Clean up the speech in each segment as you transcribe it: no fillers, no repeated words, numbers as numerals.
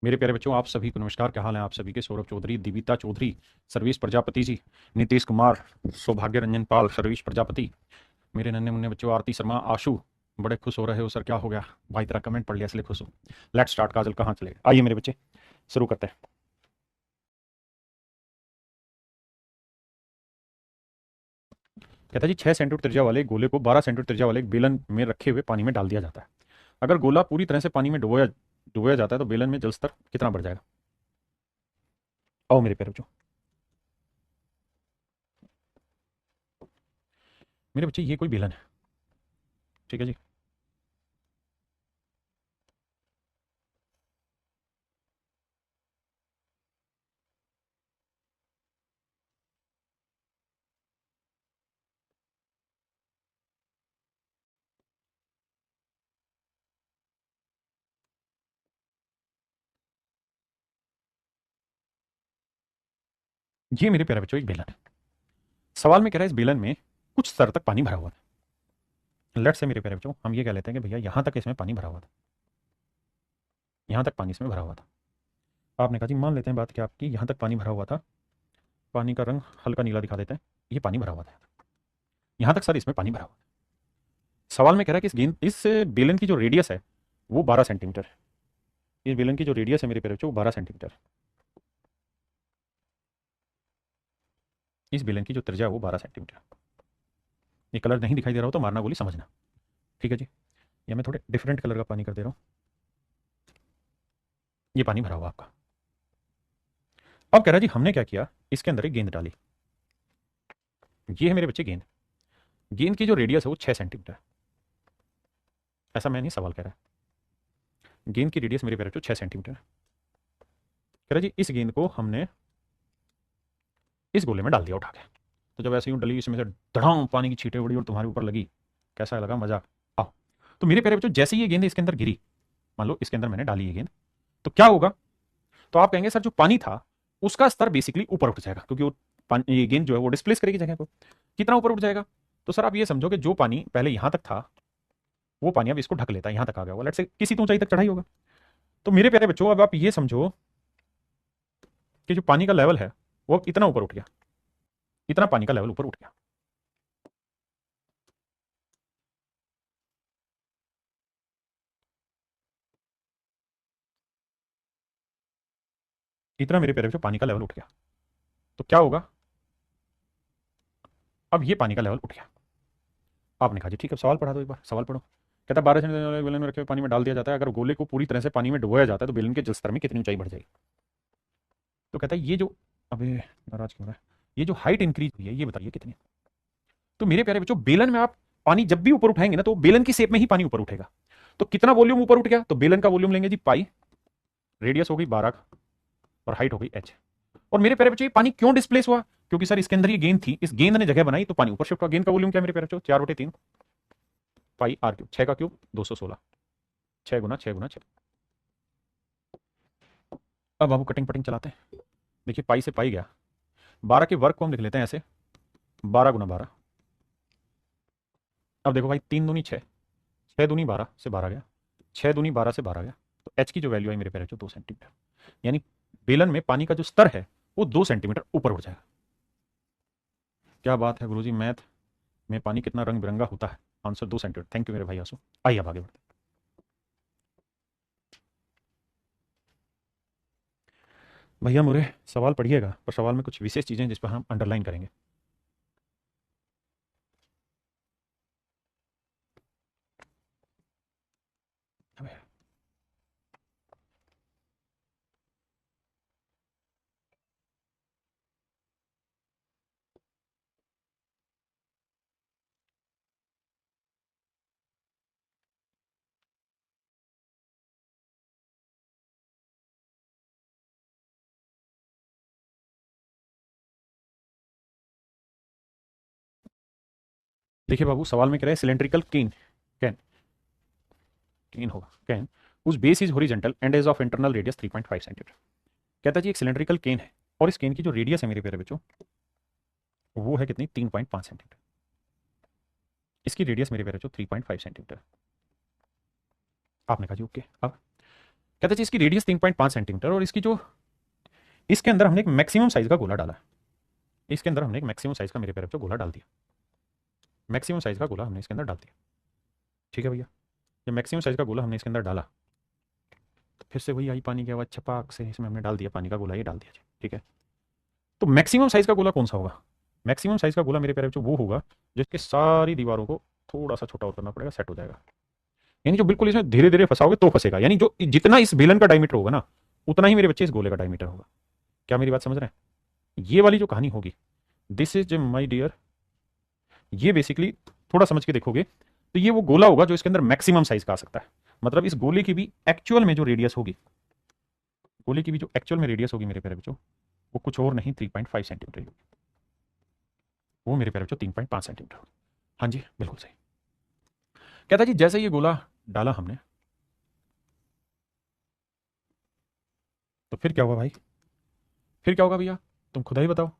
मेरे प्यारे बच्चों, आप सभी को नमस्कार। क्या हाल है आप सभी के? सौरभ चौधरी, दिविता चौधरी, सर्वेश प्रजापति जी, नीतीश कुमार, सौभाग्य रंजन पाल, सर्वेश प्रजापति, मेरे नन्हे मुन्ने बच्चों, आरती शर्मा, आशु। बड़े खुश हो रहे हो सर, क्या हो गया? भाई तेरा कमेंट पढ़ लिया इसलिए खुश हूँ। Let start. काजल कहाँ चले? आइए मेरे बच्चे, शुरू करते हैं। कहता है जी, 6 सेंटीमीटर त्रिज्या वाले गोले को 12 सेंटीमीटर त्रिज्या वाले एक बेलन में रखे हुए पानी में डाल दिया जाता है। अगर गोला पूरी तरह से पानी में डुबोया डुबोया जाता है तो बेलन में जल स्तर कितना बढ़ जाएगा? आओ मेरे प्यारे बच्चों। मेरे बच्चे, ये कोई बेलन है, ठीक है जी। ये मेरे प्यारे बच्चों एक बेलन है। सवाल में कह रहा है इस बेलन में कुछ स्तर तक पानी भरा हुआ था। लेट से मेरे प्यारे बच्चों, हम ये कह लेते हैं कि भैया यहां तक इसमें पानी भरा हुआ था, यहां तक पानी इसमें भरा हुआ था। आपने कहा जी मान लेते हैं बात क्या आपकी, यहां तक पानी भरा हुआ था, पानी का रंग हल्का नीला दिखा देते हैं, ये पानी भरा हुआ था, यहां तक सर इसमें पानी भरा हुआ था। सवाल में कह रहा है कि इस बेलन की जो रेडियस है वो 12 सेंटीमीटर है। इस बेलन की जो रेडियस है मेरे प्यारे बच्चों वो 12 सेंटीमीटर है। इस बेलन की जो त्रिज्या है वो 12 सेंटीमीटर। ये कलर नहीं दिखाई दे रहा हो तो मारना गोली समझना, ठीक है जी। या मैं थोड़े डिफरेंट कलर का पानी कर दे रहा हूँ। ये पानी भरा हुआ आपका। अब कह रहा है जी हमने क्या किया, इसके अंदर एक गेंद डाली। ये है मेरे बच्चे गेंद। गेंद की जो रेडियस है वो 6 सेंटीमीटर है। ऐसा मैं नहीं, सवाल कह रहा है गेंद की रेडियस मेरे प्यारे बच्चों 6 सेंटीमीटर है। कह रहा जी इस गेंद को हमने इस गोले में डाल दिया उठा के। तो जब ऐसे यूं डली, इसमें से धड़ाम पानी की छींटे उड़ी और तुम्हारे ऊपर लगी, कैसा लगा? मजा। आओ। तो मेरे प्यारे बच्चों, जैसे ये गेंद इसके अंदर गिरी, मान लो इसके अंदर मैंने डाली ये गेंद, तो क्या होगा? तो आप कहेंगे सर जो पानी था उसका स्तर बेसिकली ऊपर उठ जाएगा, क्योंकि वो ये गेंद जो है वो डिस्प्लेस करेगी जगह को। कितना ऊपर उठ जाएगा? तो सर आप ये समझो कि जो पानी पहले यहां तक था वो पानी अब इसको ढक लेता है, यहां तक आ गया होगा, लेट से किसी तो ऊंचाई तक चढ़ाई होगा। तो मेरे प्यारे बच्चों, अब आप ये समझो कि जो पानी का लेवल है वो इतना ऊपर उठ गया, इतना पानी का लेवल ऊपर उठ गया। इतना मेरे प्यारे बच्चों पानी का लेवल उठ गया। तो क्या होगा? अब ये पानी का लेवल उठ गया। आपने कहा जी ठीक है, सवाल पढ़ा दो, एक बार सवाल पढ़ो। कहता है 12 सेंटीमीटर बेलन में रखे हुए पानी में डाल दिया जाता है, अगर गोले को पूरी तरह से पानी में डुबोया जाता है तो बेलन के जल स्तर में कितनी ऊंचाई बढ़ जाएगी? तो कहता है ये जो, अबे नाराज क्यों हो रहा है, ये जो हाइट इंक्रीज हुई है ये बताइए कितनी? तो मेरे प्यारे बच्चों, बेलन में आप पानी जब भी ऊपर उठाएंगे ना तो बेलन की शेप में ही पानी ऊपर उठेगा। तो कितना वॉल्यूम ऊपर उठ गया? तो बेलन का वॉल्यूम लेंगे जी पाई, रेडियस हो गई 12 और हाइट हो गई एच। और मेरे प्यारे बच्चों, ये पानी क्यों डिस्प्लेस हुआ? क्योंकि सर इसके अंदर ये गेंद थी, इस गेंद ने जगह बनाई तो पानी ऊपर शिफ्ट हुआ। गेंद का वॉल्यूम क्या है मेरे प्यारे बच्चों? 4/3 पाई आर क्यूब, 6 का क्यूब 216, 6 गुना 6 गुना 6। अब बाबू कटिंग पटिंग चलाते हैं। देखिए पाई से पाई गया, 12 के वर्ग को हम लिख लेते हैं ऐसे, 12 गुना 12। अब देखो भाई, 3 दूनी 6, 6 दूनी 12 से 12 गया, 6 दूनी 12 से 12 गया। तो एच की जो वैल्यू आई मेरे प्यारे बच्चों 2 सेंटीमीटर। यानी बेलन में पानी का जो स्तर है वो 2 सेंटीमीटर ऊपर उठ जाएगा। क्या बात है गुरुजी, मैथ में पानी कितना रंग बिरंगा होता है? Answer 2 centimetre. थैंक यू मेरे भाई आंसू। आइए अब आगे बढ़ते हैं। भैया मुरे, सवाल पढ़िएगा पर सवाल में कुछ विशेष चीजें जिस पर हम अंडरलाइन करेंगे। देखिए बाबू, सवाल में कह रहे हैं सिलेंड्रिकल केन, कैन, केन होगा कैन, उस base is horizontal and edge of internal radius 3.5 centimetre. कहता है जी एक सिलेंड्रिकल केन है और इस केन की जो रेडियस है मेरे प्यारे बच्चों वो है कितनी? 3.5 सेंटीमीटर। इसकी रेडियस मेरे प्यारे बच्चों 3.5 सेंटीमीटर। आपने कहा जी ओके। अब कहता है इसकी रेडियस 3.5 सेंटीमीटर और इसकी जो इसके अंदर हमने एक मैक्सिमम साइज का गोला डाला। इसके अंदर हमने एक मैक्सिमम साइज का मेरे पैर गोला डाल दिया। मैक्सिमम साइज का गोला हमने इसके अंदर डाल दिया। ठीक है भैया, जब मैक्सिमम साइज का गोला हमने इसके अंदर डाला तो फिर से वही आई पानी की आवाज, छपाक से इसमें हमने डाल दिया पानी का गोला, ये डाल दिया। ठीक है, तो मैक्सिमम साइज का गोला कौन सा होगा? मैक्सिमम साइज का गोला मेरे पैर वो होगा जिसके सारी दीवारों को थोड़ा सा छोटा और करना पड़ेगा, सेट हो जाएगा। यानी जो बिल्कुल इसमें धीरे धीरे फंसाओगे तो फंसेगा, यानी जो जितना इस बेलन का डायमीटर होगा ना उतना ही मेरे बच्चे इस गोले का डायमीटर होगा। क्या मेरी बात समझ रहे हैं? ये वाली जो कहानी होगी, दिस इज माई डियर, ये बेसिकली थोड़ा समझ के देखोगे तो ये वो गोला होगा जो इसके अंदर मैक्सिमम साइज का आ सकता है। मतलब इस गोले की भी एक्चुअल में जो रेडियस होगी, गोले की भी जो एक्चुअल में रेडियस होगी मेरे प्यारे बच्चों, वो कुछ और नहीं 3.5 सेंटीमीटर होगी। वो मेरे प्यारे बच्चों 3.5 सेंटीमीटर। हाँ जी बिल्कुल सही। कहता जी जैसे ये गोला डाला हमने तो फिर क्या हुआ भाई? फिर क्या होगा भैया, तुम खुद ही बताओ।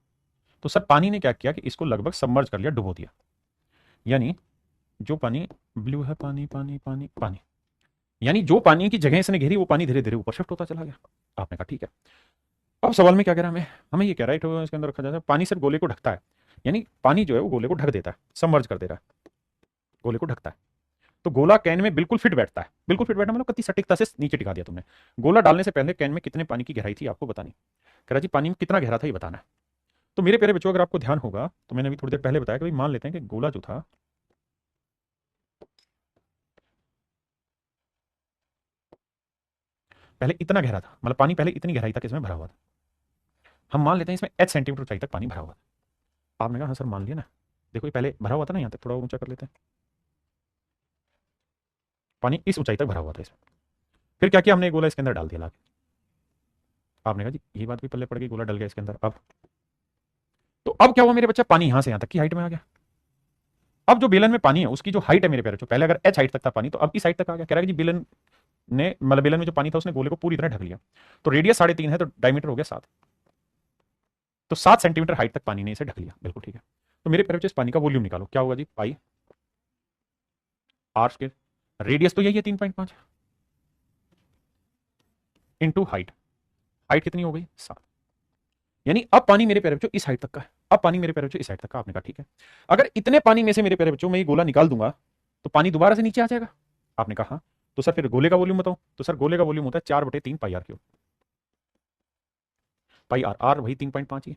तो सर पानी ने क्या किया कि इसको लगभग सबमर्ज कर लिया, डुबो दिया। यानी जो पानी ब्लू है, पानी पानी पानी पानी, यानी जो पानी की जगह इसने घेरी वो पानी धीरे धीरे ऊपर शिफ्ट होता चला गया। आपने कहा ठीक है। अब सवाल में क्या कह रहा है हमें? हमें ये कह रहा है इसके अंदर रखा जाता है पानी सिर्फ गोले को ढकता है, यानी पानी जो है वो गोले को ढक देता है, सबमर्ज कर दे रहा है, गोले को ढकता है। तो गोला कैन में बिल्कुल फिट बैठता है। बिल्कुल फिट बैठना मतलब कितनी सटीकता से नीचे टिका दिया तुमने। गोला डालने से पहले कैन में कितने पानी की गहराई थी आपको बतानी। कह रहा जी पानी में कितना गहरा था ये बताना है। तो मेरे प्यारे बच्चों अगर आपको ध्यान होगा तो मैंने अभी थोड़ी देर पहले बताया कि भाई मान लेते हैं कि गोला जो था पहले इतना गहरा था, मतलब पानी पहले इतनी गहराई तक इसमें भरा हुआ था। हम मान लेते हैं इसमें h सेंटीमीटर ऊंचाई तक पानी भरा हुआ था। आपने कहा हाँ सर मान लिया ना। देखो ये पहले भरा हुआ था ना, यहाँ तक थोड़ा ऊंचा कर लेते हैं। पानी इस ऊंचाई तक भरा हुआ था इसमें। फिर क्या किया हमने, गोला इसके अंदर डाल दिया लाके। आपने कहा जी ये बात भी पल्ले पड़ गई, गोला डल गया इसके अंदर। अब तो अब क्या हुआ मेरे बच्चा, पानी यहां से यहां तक की हाइट में आ गया। अब जो बेलन में पानी है उसकी जो हाइट है मेरे प्यारे, पहले अगर h हाइट तक था पानी तो अब इस हाइट तक आ गया। कह रहा है कि बेलन ने, मतलब बेलन में जो पानी था उसने गोले को पूरी तरह ढक लिया। तो रेडियस 3.5 है तो डायमीटर हो गया 7, तो 7 सेंटीमीटर हाइट तक पानी ने इसे ढक लिया। बिल्कुल ठीक है। तो मेरे प्यारे इस पानी का वॉल्यूम निकालो, क्या होगा जी, पाई आर स्क्वायर, रेडियस तो यही है 3.5 इंटू हाइट। हाइट कितनी हो गई 7। यानी अब पानी मेरे प्यारे बच्चों इस हाइट तक का है। अब पानी मेरे प्यारे बच्चों इस हाइट तक का। आपने कहा ठीक है। अगर इतने पानी में से मेरे प्यारे बच्चों मैं ये गोला निकाल दूंगा तो पानी दोबारा से नीचे आ जाएगा। आपने कहा हाँ। तो सर फिर गोले का वॉल्यूम बताओ। तो सर गोले का वॉल्यूम होता है 4/3 pi r cube. Pi r, r वही 3.5 ही।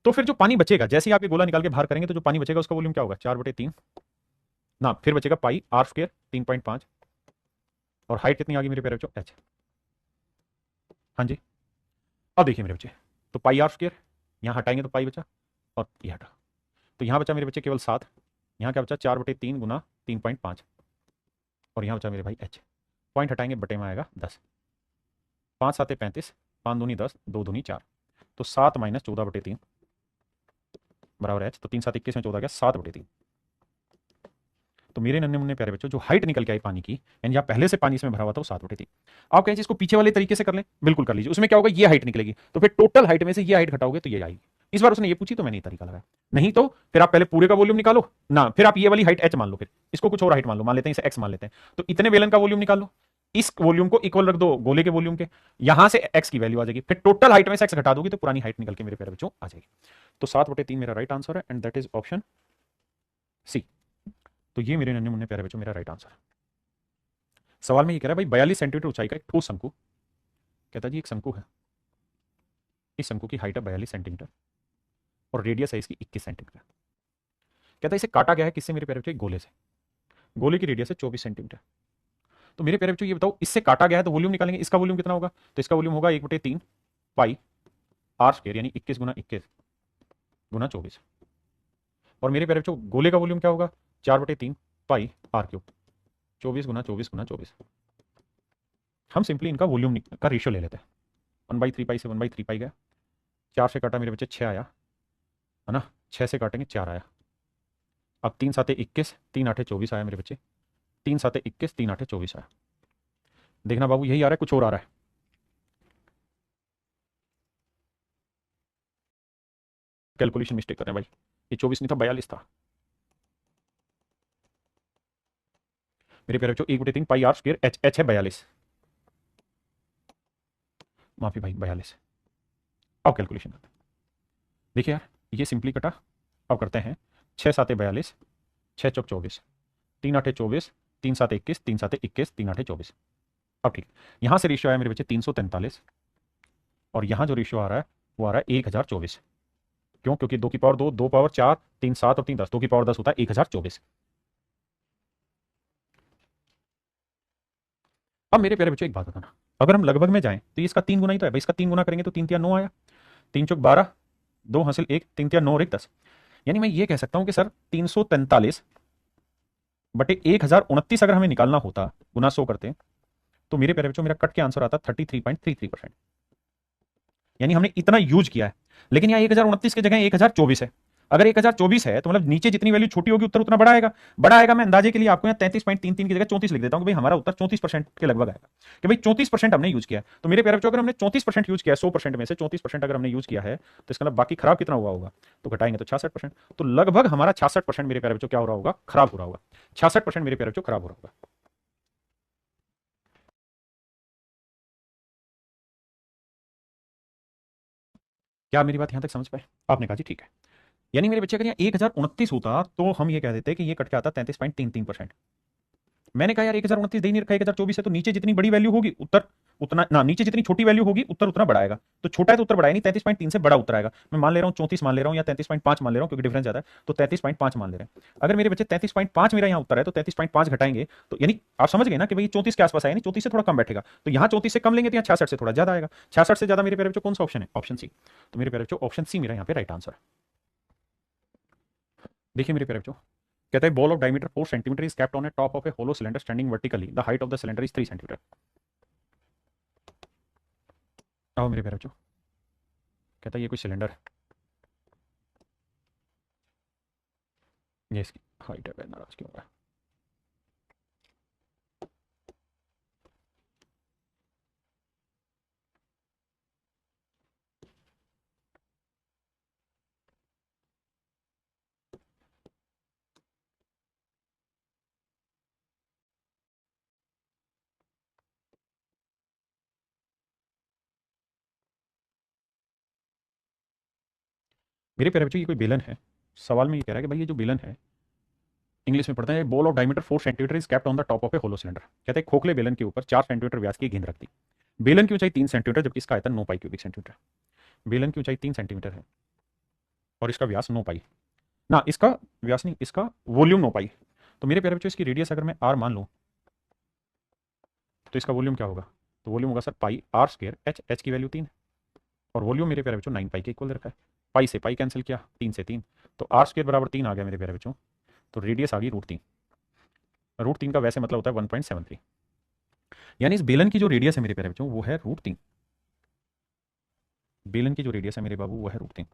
तो फिर जो पानी बचेगा, जैसे ही आप ये गोला निकाल के बाहर करेंगे तो जो पानी बचेगा उसका वॉल्यूम क्या होगा, 4/3 ना, फिर बचेगा पाई आर स्क्वायर 3.5 और हाइट कितनी आ गई मेरे प्यारे बच्चों, h। हाँ जी। अब देखिए मेरे बच्चे, तो पाई आर स्क्वायर यहाँ हटाएंगे तो पाई बचा और ये हटा, तो यहाँ बचा मेरे बच्चे केवल 7। यहाँ क्या बचा 4/3 गुना 3.5 और यहाँ बचा मेरे भाई h। पॉइंट हटाएंगे बटे में आएगा 10। 5 7 35, 5 दूनी 10, 2 दूनी 4, तो 7 - 14/3 बराबर h। तो 3 7 21 में 14 गया 7/3। तो मेरे नन्हे मुन्ने प्यारे बच्चों जो हाइट निकल के आई पानी की, यानी आप पहले से पानी इसमें भरा हुआ था वो 7/3। आप कहें इसको पीछे वाले तरीके से कर लें, बिल्कुल कर लीजिए। उसमें क्या होगा, ये हाइट निकलेगी तो फिर टोटल हाइट में से ये हाइट घटाओगे तो ये आएगी। इस बार उसने ये पूछी तो मैंने ये तरीका लगाया, नहीं तो फिर आप पहले पूरे का वॉल्यूम निकालो ना, फिर आप ये वाली हाइट h मान लो, फिर इसको कुछ और हाइट मान लो, मान लेते हैं इसे x मान लेते हैं। तो इतने बेलन का वॉल्यूम निकाल लो, इस वॉल्यूम को इक्वल रख दो गोले के वॉल्यूम के, यहां से x की वैल्यू आ जाएगी, फिर टोटल हाइट में से x घटा दोगी तो पुरानी हाइट निकल के मेरे प्यारे बच्चों आ जाएगी। तो 7/3 मेरा राइट आंसर है and that is option C. तो ये मेरे नन्हे मुन्ने प्यारे बच्चों मेरा राइट आंसर है। सवाल में ये कह रहा है भाई 42 सेंटीमीटर ऊंचाई का एक ठोस शंकु, कहता जी एक शंकु है, इस शंकु की हाइट है 42 सेंटीमीटर और रेडियस है इसकी 21 सेंटीमीटर। कहता है इसे काटा गया है किससे मेरे प्यारे बच्चों, गोले से। गोले की रेडियस है 24 सेंटीमीटर। तो मेरे प्यारे बच्चों ये बताओ इससे काटा गया है तो वॉल्यूम निकालेंगे, इसका वॉल्यूम कितना होगा, तो इसका वॉल्यूम होगा 1/3 पाई आर स्क्वायर, यानी 21 गुना 21 गुना 24। और मेरे प्यारे बच्चों गोले का वॉल्यूम क्या होगा, 4/3 पाई आर क्यूब, 24 गुना 24 गुना 24। हम सिंपली इनका वॉल्यूम का रेशियो ले लेते हैं। 1/3 पाई से 1/3 पाई गया, 4 से काटा मेरे बच्चे 6 आया है ना, 6 से काटेंगे 4 आया। अब 3 7 21, 3 8 24 आया मेरे बच्चे, 3 7 21, 3 8 24 आया। देखना बाबू यही आ रहा है कुछ और आ रहा है, कैलकुलेशन मिस्टेक कर रहे हैं भाई। ये 24 नहीं था 42 था मेरे प्यारे बच्चों। 1/3 पाई आर स्क्वायर, एच है 42, माफी भाई 42। अब कैलकुलेशन करते हैं। देखिए यार, ये सिंपली कटा। अब करते हैं 6 7 42, 6 चौक 24, 3 8 24, 3 7 21, 3 7 21, 3 8 24। अब ठीक, यहाँ से रेशियो आया मेरे बच्चे 343, और यहाँ जो रेशियो आ रहा है वो आ रहा है 1024। क्यों? क्योंकि 2 की पावर 2, 2 पावर 4, 3 7 और 3 10, 2 की पावर 10 होता है 1024। अब मेरे प्यारे बच्चों एक बात बताना, अगर हम लगभग में जाएं तो ये इसका 3 गुना ही तो है भाई। इसका 3 गुना करेंगे तो 3 3 9 आया, 3 चौक 12, 2 हासिल 1, 3 3 9 और 1 10। यानी मैं ये कह सकता हूं कि सर 343/1029 अगर हमें निकालना होता, गुना 100 करते, तो मेरे प्यारे बच्चों मेरा कट के आंसर आता 33.33%। यानी हमने इतना यूज किया है। लेकिन यहाँ 1029 की जगह 1024 है। अगर 1024 है तो मतलब नीचे जितनी वैल्यू छोटी होगी उत्तर उतना बड़ा आएगा। बड़ा आएगा, मैं अंदाजे के लिए आपको यहाँ 33.33 की जगह 34 लिख देता हूँ कि भाई हमारा उत्तर 34% के लगभग आएगा, कि भाई 34% हमने यूज किया है। तो मेरे प्यारे बच्चों अगर हमने 34% यूज किया है, 100% में से 34% अगर हमने यूज किया है, तो इसका मतलब बाकी खराब कितना हुआ होगा? तो घटाएंगे तो 66%। तो लगभग हमारा 66% मेरे प्यारे बच्चों क्या हो रहा होगा? खराब हो रहा होगा। 66% मेरे प्यारे बच्चों खराब हो रहा होगा। क्या मेरी बात यहां तक समझ पाए? आपने कहा जी ठीक है। यानी मेरे बच्चे अगर यहाँ 1029 होता तो हम ये कह देते कि ये कट के आता 33.33%। मैंने कहा यार 1029 दे ही नहीं रखा, 1024 है, तो नीचे जितनी बड़ी वैल्यू होगी उत्तर उतना ना, नीचे जितनी छोटी वैल्यू होगी उत्तर उतना बड़ा आएगा। तो छोटा है तो उत्तर बड़ा है नहीं, 33.3 से बड़ा उत्तर आएगा। मैं मान ले रहा हूँ 34 मान ले रहा हूँ या 33.5 मान ले रहा हूँ, क्योंकि डिफरेंस ज्यादा है, तो 33.5 मान ले रहे हैं। अगर मेरे बच्चे 33.5 मेरा यहाँ उत्तर है तो 33.5 घटाएंगे तो यानी आप समझ गए ना कि भाई 34 के आसपास आएगा, नहीं 34 से थोड़ा कम बैठेगा। तो यहाँ 34 से कम लेंगे तो यहाँ 66 से थोड़ा ज्यादा आएगा। 66 से ज्यादा मेरे प्यारे बच्चों कौन सा ऑप्शन है? Option C. तो मेरे प्यारे बच्चों ऑप्शन सी मेरा यहाँ पे राइट आंसर है। देखिए मेरे प्यारे बच्चों, कहता है ball of diameter 4 centimetre is kept on a top of a hollow cylinder standing vertically, the height of the cylinder is 3 centimetre. आओ मेरे प्यारे बच्चों, कहता है ये कोई सिलेंडर है, ये इसकी हाइट है। नाराज क्यों हो रहा है? मेरे प्यारे बच्चों ये कोई बेलन है। सवाल में ये कह रहा है कि भाई ये जो बेलन है, इंग्लिश में पढ़ते हैं ball of diameter 4 centimetre is kept on the top of a hollow cylinder. कहते हैं खोखले बेलन के ऊपर 4 सेंटीमीटर व्यास की गेंद रख दी। बेलन की ऊंचाई 3 सेंटीमीटर, जबकि इसका आयतन 9 पाई क्यूबिक सेंटीमीटर। बेलन की ऊंचाई 3 सेंटीमीटर है और इसका व्यास 9 पाई, ना इसका व्यास नहीं, इसका वॉल्यूम 9 पाई। तो मेरे प्यारे बच्चों इसकी रेडियस अगर मैं आर मान लूँ तो इसका वॉल्यूम क्या होगा? तो वॉल्यूम होगा sir pi r square h, h की वैल्यू 3 और वॉल्यूम मेरे प्यारे बच्चों 9 पाई के इक्वल रखा है। पाई से पाई कैंसिल किया, 3 से 3, तो आर स्क्वायर बराबर 3 आ गया मेरे प्यारे बच्चों। तो रेडियस आ गई √3। √3 का वैसे मतलब होता है 1.73। यानी इस बेलन की जो रेडियस है मेरे प्यारे बच्चों वो है √3। बेलन की जो रेडियस है मेरे बाबू वो है √3।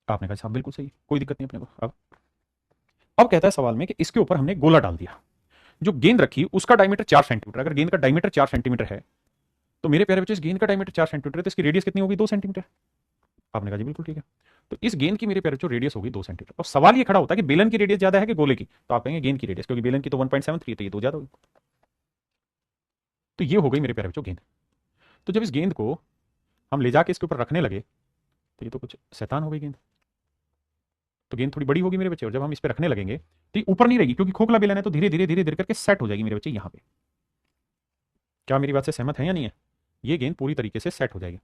आपने कहा साहब बिल्कुल सही, कोई दिक्कत नहीं अपने को। अब कहता है सवाल में कि इसके ऊपर हमने गोला डाल दिया, जो गेंद रखी उसका डायमीटर 4 सेंटीमीटर। अगर गेंद का डायमीटर 4 सेंटीमीटर है तो मेरे प्यारे बच्चों इस गेंद का डायमीटर 4 सेंटीमीटर है, तो इसकी रेडियस कितनी होगी? 2 सेंटीमीटर। आपने कहा जी बिल्कुल ठीक है। तो इस गेंद की मेरे प्यारे बच्चों रेडियस होगी 2 सेंटीमीटर। अब सवाल ये खड़ा होता है कि बेलन की रेडियस ज्यादा है कि गोले की? तो आप कहेंगे गेंद की रेडियस, क्योंकि बेलन की तो 1.73 है, तो ये 2 ज्यादा होगी। तो ये हो गई मेरे प्यारे बच्चों गेंद। तो जब इस गेंद को हम ले जाके इसके ऊपर रखने लगे तो ये तो कुछ शैतान हो गई गेंद। तो गेंद थोड़ी बड़ी होगी मेरे बच्चे, और जब हम इस पर रखने लगेंगे तो ये ऊपर नहीं रहेगी, क्योंकि खोखला बेलन है, तो धीरे धीरे धीरे धीरे करके सेट हो जाएगी मेरे बच्चे यहाँ पे। क्या मेरी बात से सहमत है या नहीं है? ये गेंद पूरी तरीके से सेट हो जाएगी।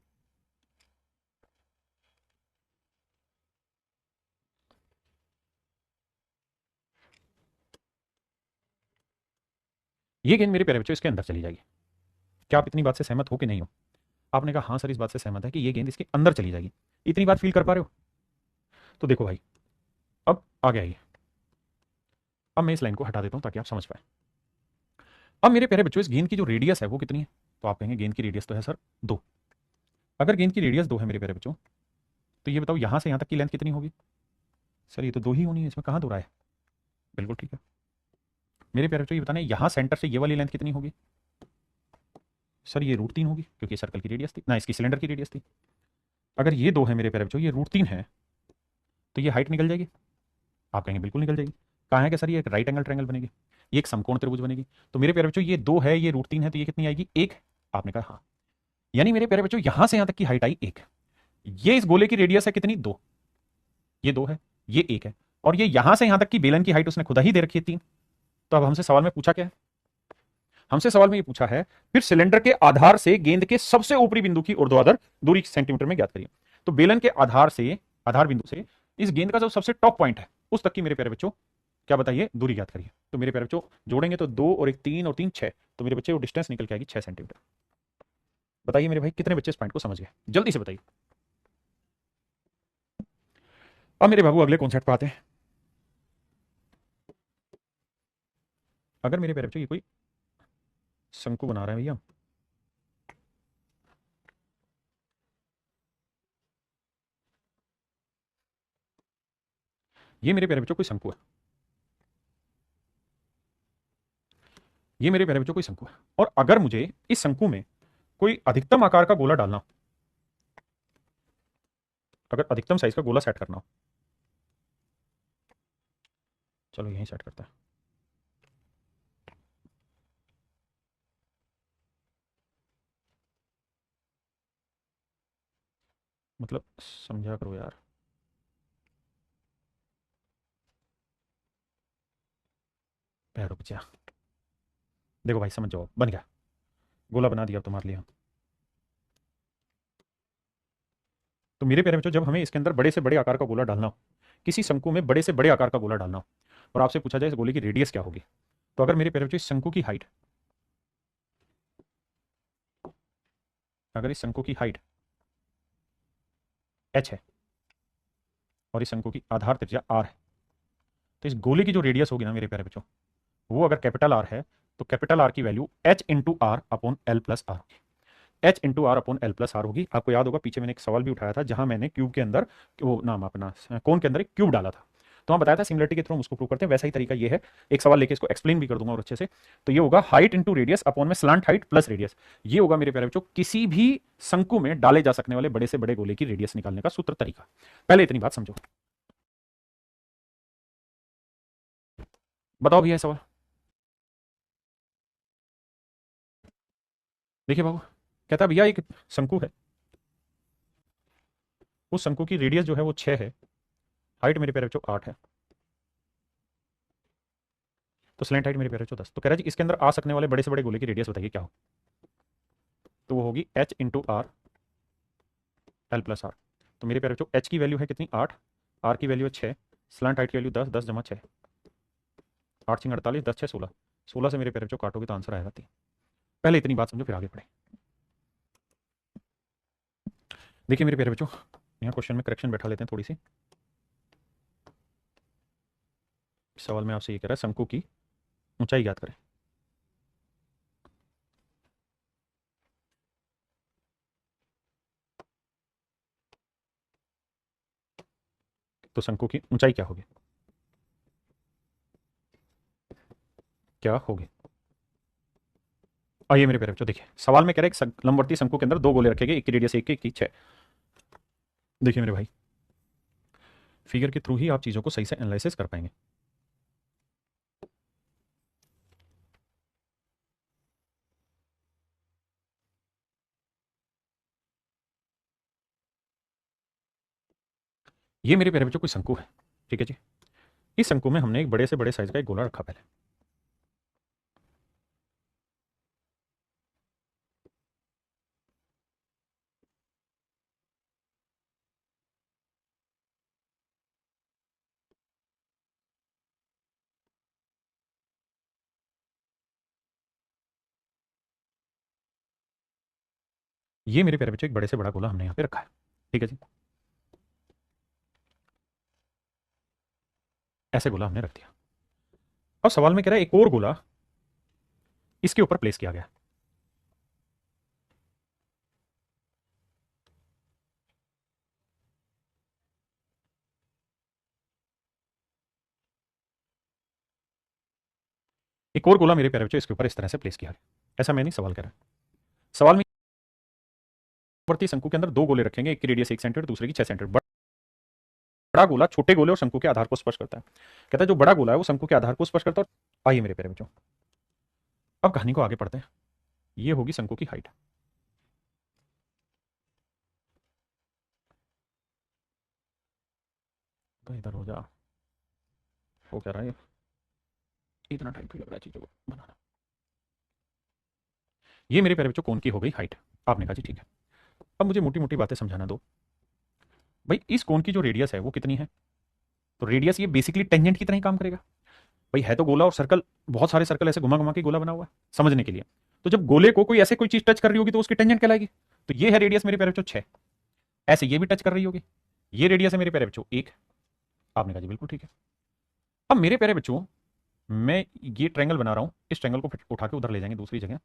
ये गेंद मेरे प्यारे बच्चों इसके अंदर चली जाएगी। क्या आप इतनी बात से सहमत हो कि नहीं हो? आपने कहा हाँ सर इस बात से सहमत है कि ये गेंद इसके अंदर चली जाएगी। इतनी बात फील कर पा रहे हो? तो देखो भाई, अब आ गया ये। अब मैं इस लाइन को हटा देता हूं ताकि आप समझ पाए। अब मेरे प्यारे बच्चों इस गेंद की जो रेडियस है वो कितनी है? तो आप कहेंगे गेंद की रेडियस तो है सर 2। अगर गेंद की रेडियस 2 है मेरे प्यारे बच्चों, तो ये बताओ यहां से यहां तक की लेंथ कितनी होगी? सर ये तो 2 ही होनी है, इसमें कहां 2 रहा है? बिल्कुल ठीक है। मेरे प्यारे बच्चों ये बताना यहां सेंटर से ये वाली लेंथ कितनी होगी? सर ये √3 होगी, क्योंकि सर्कल की रेडियस थी ना, इसकी सिलेंडर की रेडियस थी। अगर ये 2 है मेरे प्यारे बच्चों, ये √3 है, तो ये हाइट निकल जाएगी। आप कहेंगे बिल्कुल निकल जाएगी। कहाँ है कि सर ये एक राइट एंगल ट्रायंगल बनेगी, ये एक समकोण त्रिभुज बनेगी। तो मेरे प्यारे बच्चों ये 2 है, ये √3 है, तो ये कितनी आएगी? 1। आपने कहा हाँ। यानी मेरे प्यारे बच्चों यहां से यहां तक की हाइट आई 1। ये इस गोले की रेडियस है कितनी? 2। ये 2 है, ये 1 है, और ये यहां से यहां तक की बेलन की हाइट उसने खुदा ही दे रखी है 3। तो अब हमसे सवाल में पूछा क्या है? हमसे सवाल में ये पूछा है फिर सिलेंडर के आधार से गेंद के सबसे ऊपरी बिंदु की ऊर्ध्वाधर दूरी सेंटीमीटर में ज्ञात करिए। तो बेलन के आधार बिंदु से इस गेंद का जो सबसे टॉप पॉइंट है उस तक की मेरे प्यारे बच्चों क्या बताइए दूरी ज्ञात करिए। तो मेरे प्यारे बच्चों जोड़ेंगे तो 2 और 1 3 और 3 6, तो मेरे बच्चे वो डिस्टेंस निकल के आएगी 6 सेंटीमीटर। बताइए मेरे भाई कितने बच्चे इस पॉइंट को समझ गए, जल्दी से बताइए। अब मेरे बाबू अगले कॉन्सेप्ट पर आते हैं। अगर मेरे प्यारे बच्चों ये कोई शंकु बना रहे हैं भैया, ये मेरे प्यारे बच्चों कोई शंकु है, ये मेरे प्यारे बच्चों कोई शंकु है, और अगर मुझे इस शंकु में कोई अधिकतम आकार का गोला डालना हो, अगर अधिकतम साइज का गोला सेट करना हो, चलो यहीं सेट करता है। मतलब समझा करो यार। रुक जा, देखो भाई समझ जाओ, बन गया, गोला बना दिया अब तुम्हारे लिए। तो मेरे प्यारे बच्चों जब हमें इसके अंदर बड़े से बड़े आकार का गोला डालना हो, किसी शंकु में बड़े से बड़े आकार का गोला डालना हो, और आपसे पूछा जाए इस गोले की रेडियस क्या होगी, तो अगर मेरे प्यारे बच्चों इस शंकु की हाइट, अगर इस शंकु की हाइट h है और इस शंकु की आधार त्रिज्या r है, तो इस गोले की जो रेडियस होगी ना मेरे प्यारे बच्चों, वो अगर कैपिटल R है तो कैपिटल R की value h into r upon l plus r होगी। h into r upon l plus r होगी। आपको याद होगा पीछे मैंने एक सवाल भी उठाया था जहां मैंने क्यूब के अंदर वो नाम अपना कोन के अंदर एक क्यूब डाला था, तो वहां बताया था सिमिलरिटी के थ्रू हम उसको प्रूव करते हैं। वैसा ही तरीका ये है, एक सवाल लेके इसको एक्सप्लेन भी कर दूंगा और अच्छे से। तो ये होगा हाइट इंटू रेडियस अपॉन में स्लांट हाइट प्लस रेडियस। ये होगा मेरे प्यारे बच्चों किसी भी शंकु में डाले जा सकने वाले बड़े से बड़े गोले की रेडियस निकालने का सूत्र तरीका। पहले इतनी बात समझो। बताओ भैया सवाल। देखिए बाबू, कहता है भैया एक शंकु है, उस शंकु की रेडियस जो है वो 6 है, हाइट मेरे प्यारे बच्चों 8 है, तो स्लैंट हाइट मेरे प्यारे बच्चों 10। तो कह रहा है जी इसके अंदर आ सकने वाले बड़े से बड़े गोले की रेडियस बताइए क्या हो। तो वो होगी h into r l plus r. तो मेरे प्यारे बच्चों h की वैल्यू है कितनी 8, r की वैल्यू है 6, स्लैंट हाइट की वैल्यू 10, 10 जमा 6, 8 6 48, 10 6 16, 16 से मेरे प्यारे बच्चों काटोगे तो आंसर आएगा 3। पहले इतनी बात समझो फिर आगे बढ़े। देखिए मेरे प्यारे बच्चों यहाँ क्वेश्चन में करेक्शन बैठा लेते हैं थोड़ी सी। सवाल में आपसे ये कह रहा है शंकु की ऊंचाई ज्ञात करें। तो शंकु की ऊंचाई क्या होगी, क्या होगी? आइए मेरे प्यारे बच्चों देखिए सवाल में कह रहे हैं लंबवर्ती शंकु के अंदर दो गोले रखे गए, एक की रेडियस 1 की 6। देखिए मेरे भाई फिगर के थ्रू ही आप चीजों को सही से एनालिसिस कर पाएंगे। ये मेरे प्यारे बच्चों कोई शंकु है, ठीक है जी। इस शंकु में हमने एक बड़े से बड़े साइज का एक गोला रखा पहले। ये मेरे प्यारे बच्चों एक बड़े से बड़ा गोला हमने यहाँ पे रखा है, ठीक है जी। ऐसे गोला हमने रख दिया। अब सवाल में कह रहा है एक और गोला इसके ऊपर प्लेस किया गया। एक और गोला मेरे प्यारे बच्चों इसके ऊपर इस तरह से प्लेस किया गया। ऐसा मैं नहीं सवाल कर रहा। सवाल में प्रति शंकु के अंदर दो गोले रखेंगे, एक की रेडियस 1 सेंटीमीटर दूसरे की 6 सेंटीमीटर। बड़ा गोला छोटे गोले और शंकु के आधार को स्पर्श करता है। कहता है जो बड़ा गोला है वो शंकु के आधार को स्पर्श करता है। आइए मेरे प्यारे बच्चों अब कहानी को आगे पढ़ते हैं। ये होगी शंकु की हाइट। तो इधर हो जा, हो क्या रहा है, इतना टाइम क्यों लग रहा है चीज़ों को बनाना। ये मेरे प्यारे बच्चों कोन की हो गई हाइट। आपने कहा जी ठीक है, अब मुझे मोटी मोटी बातें समझाना दो। भाई इस कोन की जो रेडियस है वो कितनी है, तो रेडियस ये बेसिकली टेंजेंट की तरह ही काम करेगा। भाई है तो गोला और सर्कल, बहुत सारे सर्कल ऐसे घुमा घुमा के गोला बना हुआ है समझने के लिए। तो जब गोले को कोई ऐसे कोई चीज टच कर रही होगी तो उसकी टेंजेंट कहलाएगी। तो ये है रेडियस मेरे प्यारे बच्चों 6। ऐसे ये भी टच कर रही होगी, ये रेडियस है मेरे प्यारे बच्चों 1। आपने कहा जी बिल्कुल ठीक है। अब मेरे प्यारे बच्चों मैं ये ट्रायंगल बना रहा हूं, इस ट्रायंगल को फिर उठा के उधर ले जाएंगे दूसरी जगह।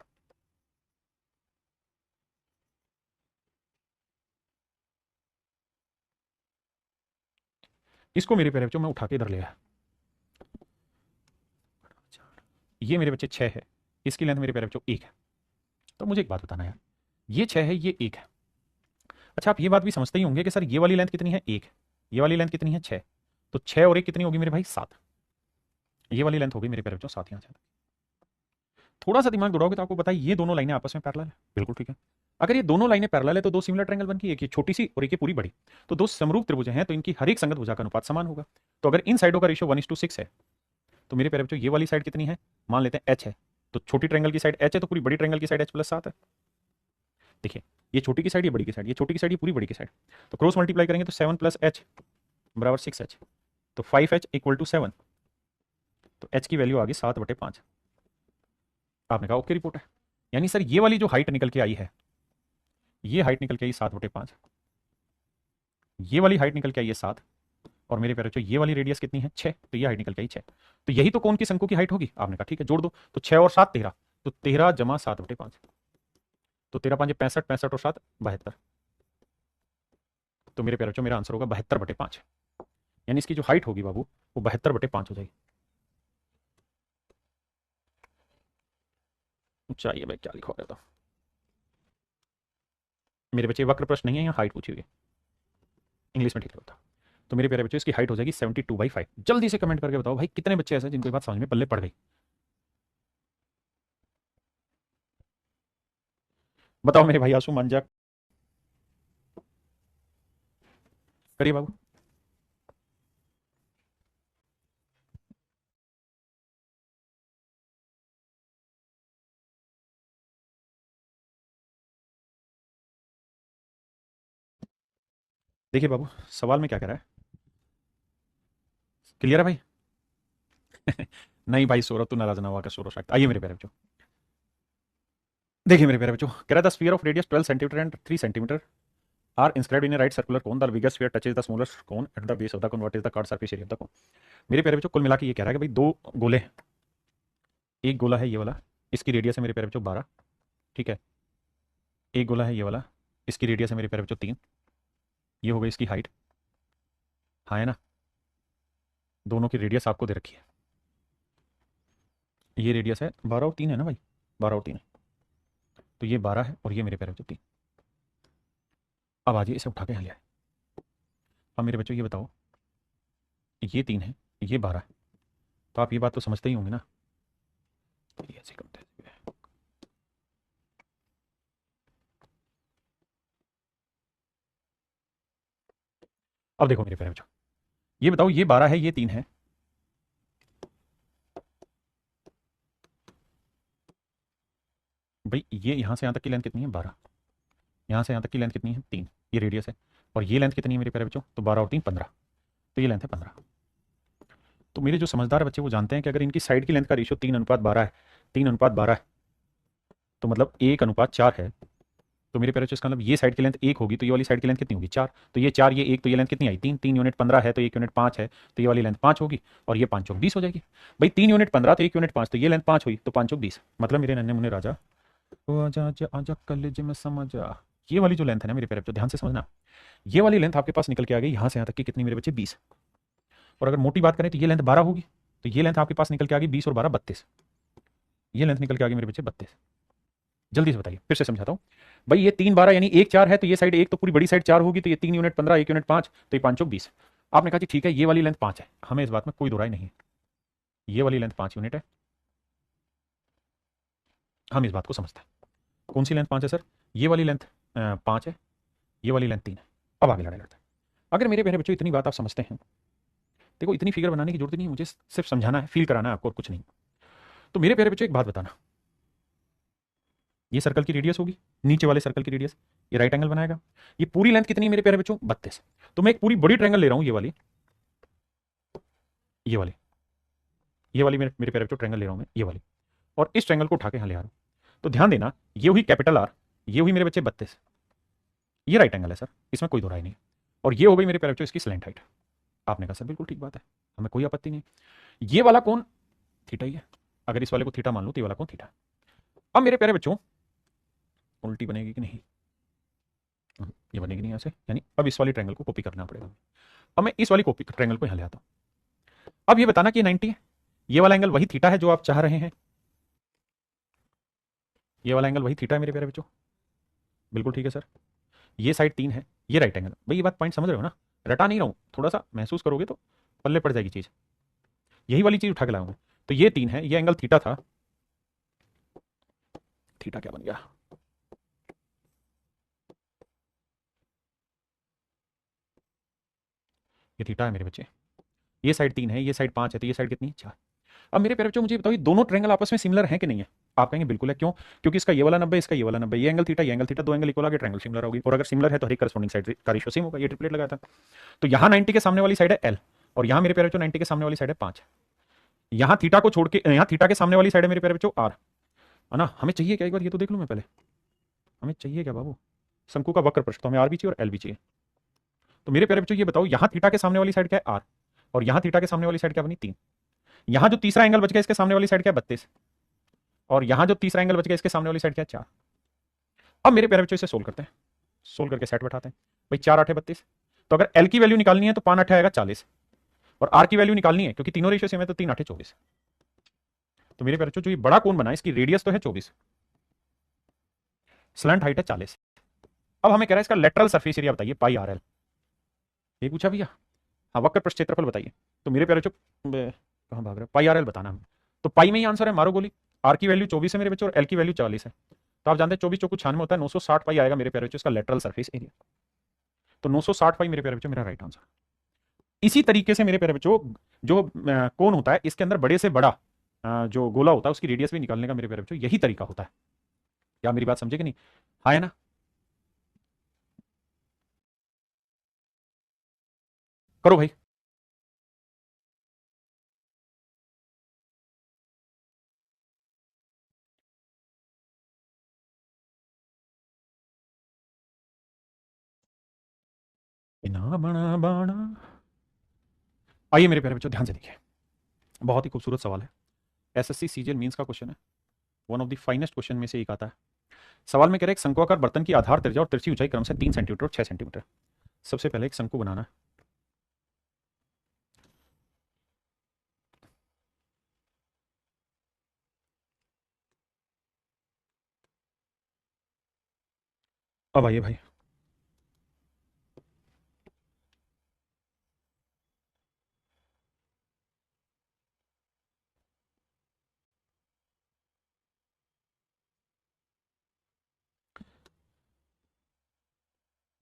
इसको मेरे प्यारे बच्चों मैं उठा के इधर ले आया। ये मेरे बच्चे 6 है, इसकी लेंथ मेरे प्यारे बच्चों 1 है। तो मुझे एक बात बताना यार, ये 6 है ये 1 है। अच्छा आप ये बात भी समझते ही होंगे कि सर ये वाली लेंथ कितनी है 1, ये वाली लेंथ कितनी है 6। तो 6 और 1 कितनी होगी मेरे भाई 7। ये वाली लेंथ होगी मेरे प्यारे बच्चों 7 यहाँ से। थोड़ा सा दिमाग दौड़ाओगे तो आपको बताइए ये दोनों लाइनें आपस में पैरेलल है। बिल्कुल ठीक है। अगर ये दोनों लाइनें पैरेलल है तो दो सिमिलर ट्रायंगल बन गई, एक ये छोटी सी और एक ये पूरी बड़ी। तो दो समरूप त्रिभुज हैं तो इनकी हर एक संगत भुजा का अनुपात समान होगा। तो अगर इन साइडों का रेशियो 1:6 है तो मेरे प्यारे बच्चों ये वाली साइड कितनी है, मान लेते हैं h है। तो छोटी ट्रायंगल की साइड h है तो पूरी बड़ी ट्रायंगल की साइड h+7 है। देखिए ये छोटी की साइड ये बड़ी की साइड, ये छोटी की साइड ये पूरी बड़ी की साइड। तो क्रॉस मल्टीप्लाई करेंगे तो 7 + h बराबर 6h। तो 5h = 7। तो h की वैल्यू आ गई 7/5। आपने कहा ओके रिपोर्ट है। यानी सर ये वाली जो हाइट निकल के आई है, ये हाइट निकल के आई 7/5, ये वाली हाइट निकल के आई है 7, और मेरे प्यारे बच्चों ये वाली रेडियस कितनी है 6, तो ये हाइट निकल के आई 6। तो यही तो कौन की शंकु की हाइट होगी। आपने कहा ठीक है जोड़ दो, तो 6 और 7 13, तो 13 + 7/5। तो 13 5 65, 65 और 7 72। तो मेरे प्यारे बच्चों मेरा आंसर होगा 72/5। यानी इसकी जो हाइट होगी बाबू वो 72/5 हो जाएगी। ऊंचाई है भाई क्या लिखा रहा था मेरे बच्चे, वक्र प्रश्न नहीं है यहाँ हाइट पूछी हुई है, इंग्लिश में ठीक होता। तो मेरे प्यारे बच्चों इसकी हाइट हो जाएगी 72/5। जल्दी से कमेंट करके बताओ भाई कितने बच्चे ऐसे जिनको ये बात समझ में पल्ले पड़ गई। बताओ मेरे भाई आंसू मान जा, करिए बाबू। देखिए बाबू सवाल में क्या कह रहा है, क्लियर है भाई। नहीं भाई सौरभ तू नाराज ना हुआ कर सौरभ शायद। आइए मेरे प्यारे बच्चों, देखिए मेरे प्यारे बच्चों कह रहा था sphere of radius 12 centimetre and 3 centimetre are inscribed in a right circular cone, the bigger sphere touches the smaller cone at the base of the cone, what is the curve surface area of the cone. मेरे प्यारे बच्चों कुल मिला के ये कह रहा है कि भाई दो गोले हैं, एक गोला है ये वाला, इसकी रेडियस है मेरे प्यारे बच्चों 12, ठीक है। एक गोला है ये वाला, इसकी रेडियस है मेरे प्यारे बच्चों 3। ये हो गई इसकी हाइट, हाँ है ना। दोनों की रेडियस आपको दे रखी है, ये रेडियस है 12 और 3 है ना भाई, 12 और 3 है। तो ये 12 है और ये मेरे प्यारे बच्चों 3। अब आज इसे उठा के यहाँ ले आए। अब मेरे बच्चों ये बताओ, ये 3 है ये 12 है, तो आप ये बात तो समझते ही होंगे ना। तो ये ऐसे करते हैं। अब देखो मेरे प्यारे बच्चों, ये बताओ ये 12 है ये 3 है, भाई ये यहाँ से यहाँ तक की लेंथ कितनी है 12, यहाँ से यहाँ तक की लेंथ कितनी है 3, ये रेडियस है। और ये लेंथ कितनी है मेरे प्यारे बच्चों, तो 12 और 3 15, तो ये लेंथ है 15। तो मेरे जो समझदार बच्चे वो जानते हैं कि अगर इनकी साइड की लेंथ का रेशियो 3:12 है, 3:12 है, तो मतलब 1:4 है। तो मेरे प्यारे बच्चों इसका मतलब ये साइड की लेंथ 1 होगी तो ये वाली साइड की लेंथ कितनी होगी 4। तो ये 4 ये 1 तो ये लेंथ कितनी आई 3, 3 यूनिट 15 है तो 1 यूनिट 5 है, तो ये वाली लेंथ 5 होगी। और ये 5 चौक 20 हो जाएगी। भाई 3 यूनिट 15 तो 1 यूनिट 5, तो ये लेंथ 5 हुई तो 5 चौक 20। मतलब मेरे नन्हे मुन्ने राजा, ओ आजा आजा आजा कलेजे में समझ आ। ये वाली जो लेंथ है ना मेरे प्यारे बच्चों ध्यान से समझना, ये वाली लेंथ आपके पास निकल के आ गई यहाँ से यहाँ तक की कितनी मेरे बच्चे 20। और अगर मोटी बात करें तो ये लेंथ 12 होगी, तो ये लेंथ आपके पास निकल के आ गई 20 और 12 32। ये लेंथ निकल के आ गई मेरे बच्चे 32। जल्दी से बताइए फिर से समझाता हूँ। भाई ये 3 12 यानी 1 4 है तो ये साइड 1 तो पूरी बड़ी साइड 4 होगी, तो ये 3 यूनिट 15 1 यूनिट 5 तो ये 5 चौक 20। आपने कहा जी ठीक है ये वाली लेंथ 5 है, हमें इस बात में कोई दो राय नहीं है, ये वाली लेंथ 5 यूनिट है, हम इस बात को समझते हैं। कौन सी लेंथ 5 है सर, ये वाली लेंथ 5 है, ये वाली लेंथ 3 है। अब आगे लड़ाई लड़ते हैं। अगर मेरे प्यारे बच्चों इतनी बात आप समझते हैं देखो इतनी फिगर बनाने की जरूरत नहीं है, मुझे सिर्फ समझाना है, फील कराना है आपको और कुछ नहीं। तो मेरे प्यारे बच्चों एक बात बताना, ये सर्कल की रेडियस होगी, नीचे वाले सर्कल की रेडियस, ये राइट एंगल बनाएगा। ये पूरी लेंथ कितनी है मेरे प्यारे बच्चों? 32। तो मैं एक पूरी बड़ी ट्रायंगल ले रहा हूं, ये वाली, ये वाली, ये वाली मेरे प्यारे बच्चों ट्रायंगल ले रहा हूं मैं, ये वाली, और इस ट्रायंगल को उठा के यहां ले आ रहा हूं। तो ध्यान देना, ये हुई कैपिटल आर, ये हुई मेरे बच्चे 32, ये राइट एंगल है सर, इसमें कोई दो राय नहीं। और ये हो गई मेरे प्यारे बच्चों इसकी स्लैंट हाइट। आपने कहा सर बिल्कुल ठीक बात है, हमें कोई आपत्ति नहीं। ये वाला कौन? थीटा ही है। अगर इस वाले को थीटा मान लो तो ये वाला कौन? थीटा। अब मेरे प्यारे बच्चों उल्टी बनेगी कि नहीं? ये बनेगी नहीं ऐसे, यानी अब इस वाली ट्रायंगल को कॉपी करना पड़ेगा। अब मैं इस वाली कॉपी ट्रायंगल को यहां ले आता हूं। अब ये बताना कि 90 है, ये वाला एंगल वही थीटा है जो आप चाह रहे हैं, ये वाला एंगल वही थीटा है मेरे प्यारे बच्चों? बिल्कुल ठीक है सर। ये साइड 3 है, ये राइट एंगल। भाई ये बात पॉइंट समझ रहे हो ना? रटा नहीं रहा हूं, थोड़ा सा महसूस करोगे तो पल्ले पड़ जाएगी चीज। यही वाली चीज उठा के लाऊंगा। तो ये 3 है, ये एंगल थीटा था, थीटा क्या बन गया? ये थीटा है मेरे बच्चे। ये साइड 3 है, ये साइड 5 है, तो ये साइड कितनी? 4। अब मेरे प्यारे बच्चों मुझे बताओ, ये दोनों ट्रायंगल आपस में सिमिलर हैं कि नहीं है? आप कहेंगे बिल्कुल है। क्यों? क्योंकि इसका ये वाला 90, इसका ये वाला 90, ये एंगल थीटा, ये एंगल थीटा, दो एंगल इक्वल आ गए, ट्रायंगल सिमिलर होगी। और अगर सिमिलर है तो हर एक करस्पॉन्डिंग साइड का रेशियो सेम होगा। ये ट्रिपलेट लगाया था। तो यहाँ 90 के सामने वाली साइड है L, और यहाँ मेरे प्यारे बच्चों 90 के सामने वाली साइड है 5। यहाँ थीटा को छोड़ के, यहाँ थीटा के सामने वाली साइड है मेरे प्यारे बच्चों R, है ना? हमें चाहिए क्या? एक बार ये तो देख लूं मैं पहले, हमें चाहिए क्या बाबू? शंकु का वक्र पृष्ठ। तो हमें R भी चाहिए और L भी चाहिए। तो मेरे प्यारे बच्चों ये बताओ, यहाँ थीटा के सामने वाली साइड क्या है? R, और यहाँ थीटा के सामने वाली साइड क्या बनी? 3। यहाँ जो तीसरा एंगल बच गया इसके सामने वाली साइड क्या है? 32। और यहाँ जो तीसरा एंगल बच गया इसके सामने वाली साइड क्या है? 4। अब मेरे प्यारे बच्चों इसे सोल्व करते हैं, सोल्व करके सेट बैठाते हैं। भाई 4 8 32। तो अगर L की वैल्यू निकालनी है तो 5 8 आएगा 40, और R की वैल्यू निकालनी है क्योंकि तीनों रेशियो सेम है, तो 3 8 24। तो मेरे प्यारे बच्चों जो ये बड़ा कोण बना है इसकी रेडियस तो है 24, स्लैंट हाइट है 40। अब हमें कह रहा है इसका लेटरल सरफेस एरिया बताइए, पाई RL। ये पूछा भैया। हाँ, वक्र पृष्ठ क्षेत्रफल बताइए। तो मेरे प्यारे बच्चों कहाँ भाग रहा है? पाई RL बताना हमें। तो पाई में ही आंसर है, मारो गोली। R की वैल्यू 24 है मेरे बच्चों और L की वैल्यू 40 है। तो आप जानते हैं 24 चौको 96 होता है, 960 पाई आएगा मेरे प्यारे बच्चों इसका लेटरल सरफेस एरिया। तो 960 पाई मेरे प्यारे बच्चों मेरा राइट आंसर। इसी तरीके से मेरे प्यारे बच्चों जो कोण होता है इसके अंदर बड़े से बड़ा जो गोला होता है उसकी रेडियस भी निकालने का मेरे प्यारे बच्चों यही तरीका होता है। क्या मेरी बात समझे कि नहीं? हाँ है ना? करो भाई। बिना बना बाणा। आइए मेरे प्यारे बच्चों ध्यान से देखिए, बहुत ही खूबसूरत सवाल है, एसएससी सीजीएल मींस का क्वेश्चन है, one of the finest question में से एक आता है। सवाल में कह रहे हैं एक शंक्वाकार बर्तन की आधार त्रिज्या और तिरछी ऊंचाई क्रम से 3 सेंटीमीटर और 6 सेंटीमीटर। सबसे पहले एक शंकु बनाना है। अब आइए भाई,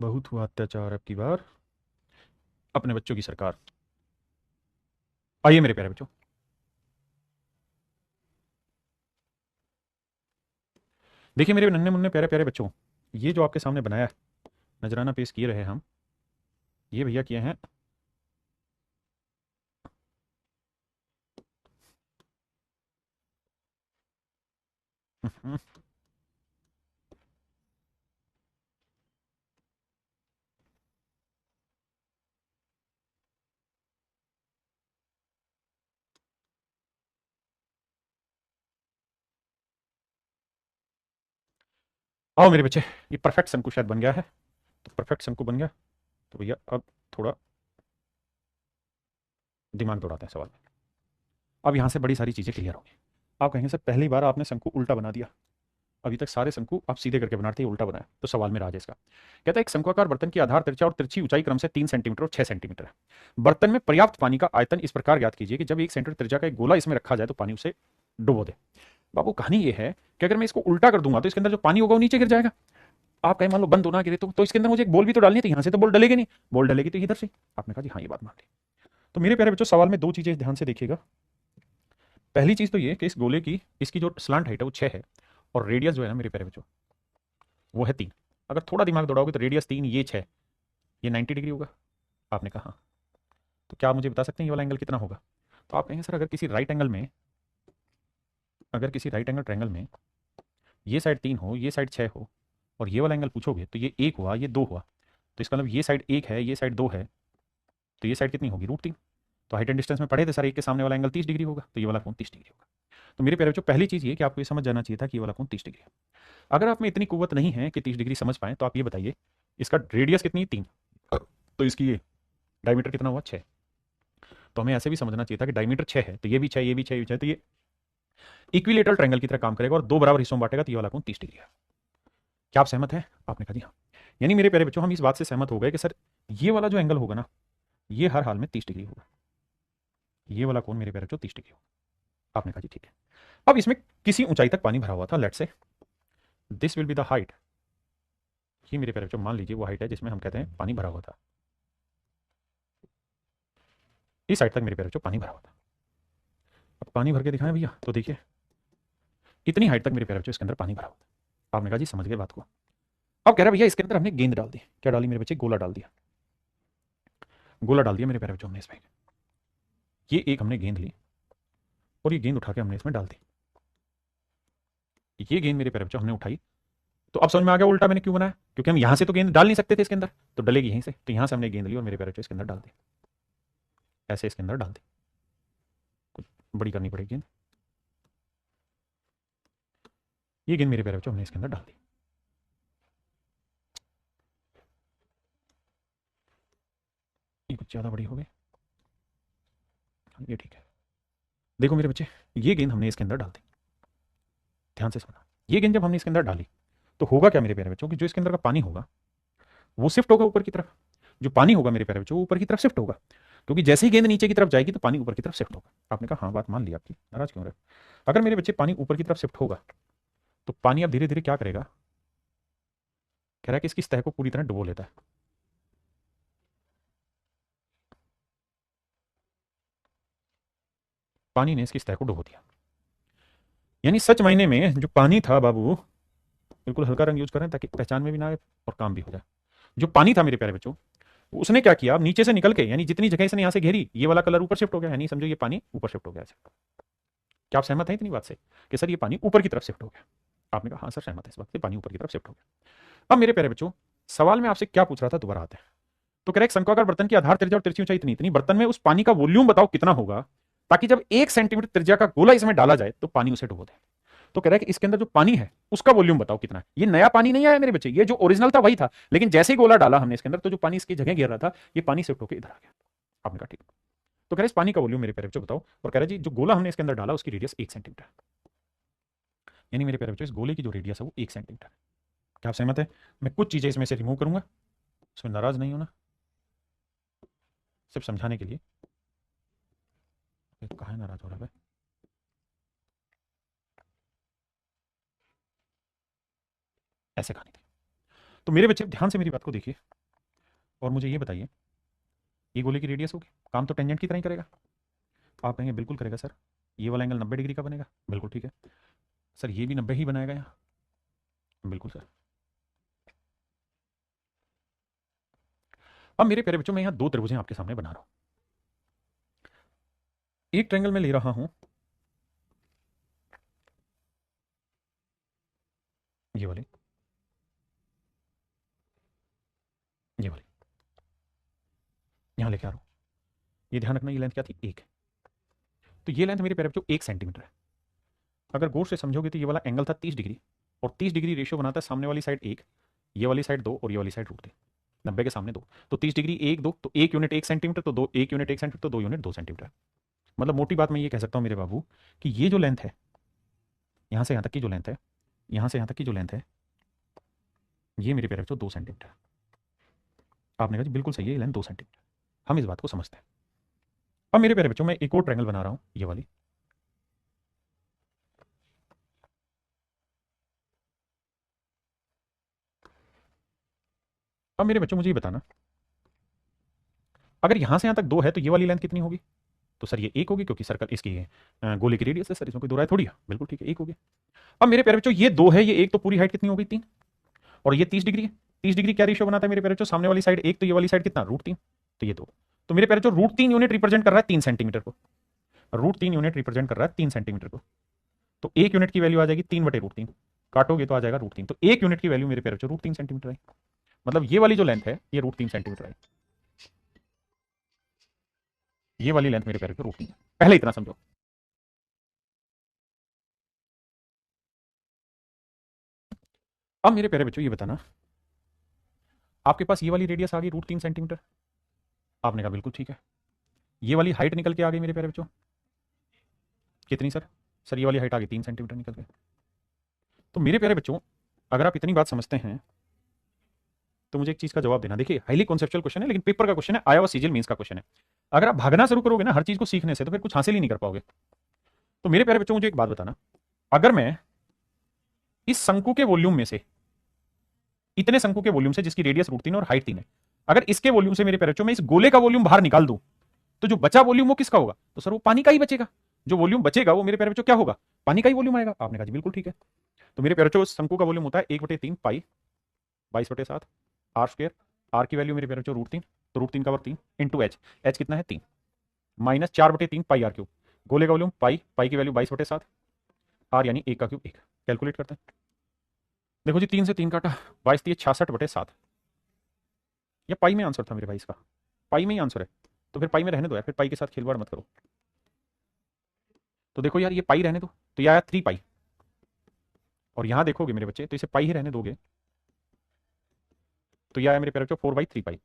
बहुत हुआ अत्याचार अब की बार अपने बच्चों की सरकार। आइए मेरे प्यारे बच्चों, देखिए मेरे नन्हे मुन्ने प्यारे प्यारे बच्चों, ये जो आपके सामने बनाया है, नजराना पेश किए रहे हम, ये भैया किए हैं आओ मेरे बच्चे, ये परफेक्ट शंकु शायद बन गया है। तो परफेक्ट शंकु बन गया, तो भैया अब थोड़ा दिमाग दौड़ाते हैं सवाल में। अब यहां से बड़ी सारी चीजें क्लियर होंगी। आप कहेंगे सर पहली बार आपने शंकु उल्टा बना दिया, अभी तक सारे शंकु आप सीधे करके बनाते हैं, उल्टा बनाया। तो सवाल में राज है इसका। कहता है एक शंक्वाकार बर्तन की आधार त्रिज्या और तिरछी ऊंचाई क्रम से 3 सेंटीमीटर और 6 सेंटीमीटर है। बर्तन में पर्याप्त पानी का आयतन इस प्रकार ज्ञात कीजिए कि जब 1 सेंटीमीटर त्रिज्या का एक गोला इसमें रखा जाए तो पानी उसे डुबो दे। बाबू कहानी ये है कि अगर मैं इसको उल्टा कर दूंगा तो इसके अंदर जो पानी होगा वो नीचे गिर जाएगा। आप कहें मान लो बंद होना गिरे तो इसके अंदर मुझे एक बॉल भी तो डालनी है, तो यहां से तो बॉल डलेगी नहीं, बॉल डलेगी तो इधर से। आपने कहा जी हाँ ये बात मान ली। तो मेरे प्यारे बच्चों सवाल में दो चीजें ध्यान से देखिएगा। पहली चीज तो ये कि इस गोले की इसकी जो स्लांट हाइट है वो 6 है और रेडियस जो है ना मेरे प्यारे बच्चों वो है 3। अगर थोड़ा दिमाग दौड़ाओगे तो रेडियस 3, ये 6, ये 90 डिग्री होगा। आपने कहा हाँ। तो क्या आप मुझे बता सकते हैं ये वाला एंगल कितना होगा? तो आप कहेंगे सर अगर किसी राइट एंगल ट्रायंगल में ये साइड 3 हो, ये साइड 6 हो और ये वाला एंगल पूछोगे तो ये 1 हुआ, ये 2 हुआ, तो इसका मतलब ये साइड 1 है, ये साइड 2 है, तो ये साइड कितनी होगी? √3। तो हाइट एंड डिस्टेंस में पढ़े थे सर, एक के सामने वाला एंगल 30 डिग्री होगा, तो ये वाला कोण 30 डिग्री होगा। तो मेरे प्यारे बच्चों पहली चीज़ ये कि आपको ये समझ जाना चाहिए था कि ये वाला कोण 30 डिग्री है। अगर आप में इतनी कुव्वत नहीं है कि 30 डिग्री समझ पाएँ तो आप ये बताइए इसका रेडियस कितनी है? 3। तो इसकी ये डायमीटर कितना हुआ? 6। तो हमें ऐसे भी समझना चाहिए था कि डायमीटर 6 है तो ये भी 6, ये भी 6, ये भी 6, तो ये इक्विलेटरल ट्रायंगल की तरह काम करेगा और दो बराबर हिस्सों में बांटेगा, तो ये वाला कोण 30 डिग्री है। क्या आप सहमत हैं? आपने कहा जी हाँ। यानी मेरे प्यारे बच्चों हम इस बात से सहमत हो गए कि सर ये वाला जो एंगल होगा ना ये हर हाल में 30 डिग्री होगा। ये वाला कोण मेरे प्यारे बच्चों 30 डिग्री होगा। आपने कहा जी ठीक है। अब इसमें किसी ऊंचाई तक पानी भरा हुआ था, let's say this will be the height. ये मेरे प्यारे बच्चों मान लीजिए वो हाइट है जिसमें हम कहते हैं पानी भरा हुआ था। इस साइड तक मेरे प्यारे बच्चों पानी भरा हुआ था। अब पानी भर के दिखाएं भैया, तो देखिए इतनी हाइट तक मेरे प्यारे बच्चों इसके अंदर पानी भरा हुआ था। आपने कहा जी समझ गए बात को। अब कह रहा है भैया इसके अंदर हमने गेंद डाल दी। क्या डाली मेरे बच्चे? गोला डाल दिया। गोला डाल दिया मेरे प्यारे बच्चों हमने इसमें। ये एक हमने गेंद ली और ये गेंद उठा के हमने इसमें डाल दी। ये गेंद मेरे प्यारे बच्चों हमने उठाई, तो अब समझ में आ गया उल्टा मैंने क्यों बनाया, क्योंकि हम यहां से तो गेंद डाल नहीं सकते थे इसके अंदर, तो डलेगी यहीं से, तो यहां से हमने गेंद ली और मेरे प्यारे बच्चों इसके अंदर डाल दी। ऐसे इसके अंदर डाल दी, कुछ बड़ी करनी पड़ेगी गेंद। ये गेंद मेरे प्यारे बच्चों हमने इसके अंदर डाल दी। ये कुछ ज्यादा बड़ी हो गई, ये ठीक है। देखो मेरे बच्चे ये गेंद हमने इसके अंदर डाल दी। ध्यान से सुना, ये गेंद जब हमने इसके अंदर डाली तो होगा क्या मेरे प्यारे बच्चों कि जो इसके अंदर का पानी होगा वो शिफ्ट होगा ऊपर की तरफ। जो पानी होगा मेरे प्यारे बच्चों वो ऊपर की तरफ शिफ्ट होगा, क्योंकि जैसे ही गेंद नीचे की तरफ जाएगी तो पानी ऊपर की तरफ शिफ्ट होगा। आपने कहा हाँ बात मान ली आपकी, नाराज क्यों रहे? अगर मेरे बच्चे पानी ऊपर की तरफ शिफ्ट होगा तो पानी अब धीरे धीरे क्या करेगा? कह रहा है कि इसकी सतह को पूरी तरह डुबो लेता है। पानी ने इसकी सतह को डुबो दिया। यानी सच मायने में जो पानी था बाबू, बिल्कुल हल्का रंग यूज करें ताकि पहचान में भी ना आए और काम भी हो जाए। जो पानी था मेरे प्यारे बच्चों उसने क्या किया, अब नीचे से निकल के यानी जितनी जगह इसने यहां से घेरी ये वाला कलर ऊपर शिफ्ट हो गया, यानी समझो ये पानी ऊपर शिफ्ट हो गया। क्या आप सहमत हैं इतनी बात से कि सर ये पानी ऊपर की तरफ शिफ्ट हो गया? आपने कहा हाँ सर सहमत है, इस वक्त पानी ऊपर की तरफ शिफ्ट हो गया। अब मेरे प्यारे बच्चों सवाल में आपसे क्या पूछ रहा था दोबारा आते हैं। तो कह रहे शंक्वाकार बर्तन की आधार त्रिज्या और तिरछी ऊंचाई इतनी इतनी, बर्तन में उस पानी का वॉल्यूम बताओ कितना होगा ताकि जब 1 सेंटीमीटर त्रिज्या का गोला इसमें डाला जाए तो पानी उसे डुबो दे। तो कह रहा है कि इसके अंदर जो पानी है उसका वॉल्यूम बताओ कितना है। ये नया पानी नहीं आया मेरे बच्चे, ये जो ओरिजिनल था वही था, लेकिन जैसे ही गोला डाला हमने इसके अंदर तो जो पानी इसकी जगह गिर रहा था ये पानी शिफ्ट होकर इधर आ गया। आपने कहा ठीक। तो कह रहे इस पानी का वॉल्यूम मेरे प्यारे बच्चों बताओ, और कह रहे जी जो गोला हमने इसके अंदर डाला उसकी रेडियस 1 सेंटीमीटर, यानी मेरे प्यारे बच्चों इस गोले की जो रेडियस है वो 1 सेंटीमीटर। क्या आप सहमत है? मैं कुछ चीजें इसमें से रिमूव करूंगा, उसमें नाराज नहीं होना, सिर्फ समझाने के लिए। कहाँ है नाराज हो रहा है? ऐसे कहानी थी। तो मेरे बच्चे ध्यान से मेरी बात को देखिए और मुझे ये बताइए ये गोले की रेडियस होगी, काम तो टेंजेंट की तरह ही करेगा। आप कहेंगे बिल्कुल करेगा सर, ये वाला एंगल 90 डिग्री का बनेगा, बिल्कुल ठीक है सर, ये भी 90 ही बनाएगा यहाँ, बिल्कुल सर। अब मेरे प्यारे बच्चों मैं यहाँ दो त्रिभुजें आपके सामने बना रहा हूं। एक ट्रायंगल में ले रहा हूं ये वाली, ये वाली यहां लेके आ रहा हूं। ये ध्यान रखना ये लेंथ क्या थी? 1। तो ये लेंथ मेरे प्यारे बच्चों 1 सेंटीमीटर है। अगर गौर से समझोगे तो ये वाला एंगल था 30 डिग्री, और 30 डिग्री रेशियो बनाता है सामने वाली साइड 1, ये वाली साइड 2 और ये वाली साइड √3। 90 के सामने 2, तो 30 डिग्री 1 2, तो 1 यूनिट 1 सेंटीमीटर, तो 2 1 यूनिट 1 सेंटीमीटर, तो 2 यूनिट 2 सेंटीमीटर। मतलब मोटी बात मैं ये कह सकता हूं मेरे बाबू कि ये जो लेंथ है यहां से यहां तक की जो लेंथ है, यहां से यहां तक की जो लेंथ है, ये मेरे प्यारे बच्चों 2 सेंटीमीटर। आपने कहा जी बिल्कुल सही है, ये लेंथ 2 सेंटीमीटर। हम इस बात को समझते हैं। अब मेरे प्यारे बच्चों मैं एक और ट्रायंगल बना रहा हूं ये वाली। अब मेरे बच्चों मुझे ये बताना, अगर यहां से यहां तक 2 है तो ये वाली लेंथ कितनी होगी? तो सर ये 1 होगी, क्योंकि सर्कल इसकी गोले की रेडियस है सर, इसमें कोई दो राय थोड़ी है, बिल्कुल ठीक है 1 होगी। अब मेरे प्यारे बच्चों ये 2 है, ये 1, तो पूरी हाइट कितनी हो गई 3, और ये 30 डिग्री है। 30 डिग्री क्या रेशियो बनाता है मेरे प्यारे बच्चों? सामने वाली साइड 1 तो ये वाली साइड कितना √3, तो ये 2। तो मेरे प्यारे बच्चों √3 यूनिट रिप्रेजेंट कर रहा है 3 सेंटीमीटर को, √3 यूनिट रिप्रेजेंट कर रहा है 3 सेंटीमीटर को। तो 1 यूनिट की वैल्यू आ जाएगी 3/√3, काटोगे तो आ जाएगा √3। तो 1 यूनिट की वैल्यू मेरे प्यारे बच्चों √3 सेंटीमीटर आई। मतलब ये वाली जो लेंथ है ये √3 सेंटीमीटर आई, ये वाली लेंथ मेरे प्यारे बच्चों √3। पहले इतना समझो। अब मेरे प्यारे बच्चों ये बताना, आपके पास ये वाली रेडियस आ गई √3 सेंटीमीटर, आपने कहा बिल्कुल ठीक है। ये वाली हाइट निकल के आ गई मेरे प्यारे बच्चों, कितनी सर? सर ये वाली हाइट आ गई 3 सेंटीमीटर निकल के। तो मेरे प्यारे बच्चों अगर आप इतनी बात समझते हैं तो मुझे एक चीज का जवाब देना। देखिए हाईली कॉन्सेप्चुअल क्वेश्चन है, लेकिन पेपर का क्वेश्चन है, आया हुआ सीजीएल मेंस का क्वेश्चन है। अगर आप भागना शुरू करोगे ना हर चीज को सीखने से, तो फिर कुछ हासिल ही नहीं कर पाओगे। तो मेरे प्यारे बच्चों मुझे एक बात बताना, अगर मैं इस शंकु के वॉल्यूम में से, इतने शंकु के वॉल्यूम से जिसकी रेडियस √3 और हाइट 3 है, अगर इसके वॉल्यूम से मेरे प्यारे बच्चों मैं इस गोले का वॉल्यूम बाहर निकाल दूं, तो जो बचा वॉल्यूम वो किसका होगा? तो सर वो पानी का ही बचेगा। जो वॉल्यूम बचेगा वो मेरे प्यारे बच्चों क्या होगा? पानी का ही वॉल्यूम आएगा। आपने कहा जी बिल्कुल ठीक है। तो मेरे प्यारे बच्चों शंकु का वॉल्यूम होता है 1/3 पाई 22/7 आर स्क्वायर। आर की वैल्यू मेरे प्यारे बच्चों √3, तो √3 का वर्ग 3 इंटू एच, एच कितना है 3, माइनस 4/3 पाई आर क्यूब। गोले का वॉल्यूम पाई, पाई की वैल्यू 22/7, आर यानी 1 का क्यूब 1। कैलकुलेट करते हैं। देखो जी 3 से 3 काटा, 22 दिए 66/7। ये पाई में आंसर था मेरे भाई, इसका पाई में ही आंसर है, तो फिर पाई में रहने दो यार, फिर पाई के साथ खिलवाड़ मत करो। तो देखो यार ये पाई रहने दो, तो ये आया 3 पाई, और यहां देखोगे मेरे बच्चे तो इसे पाई ही रहने दोगे, तो ये आया मेरे प्यारे बच्चों 4/3 पाई।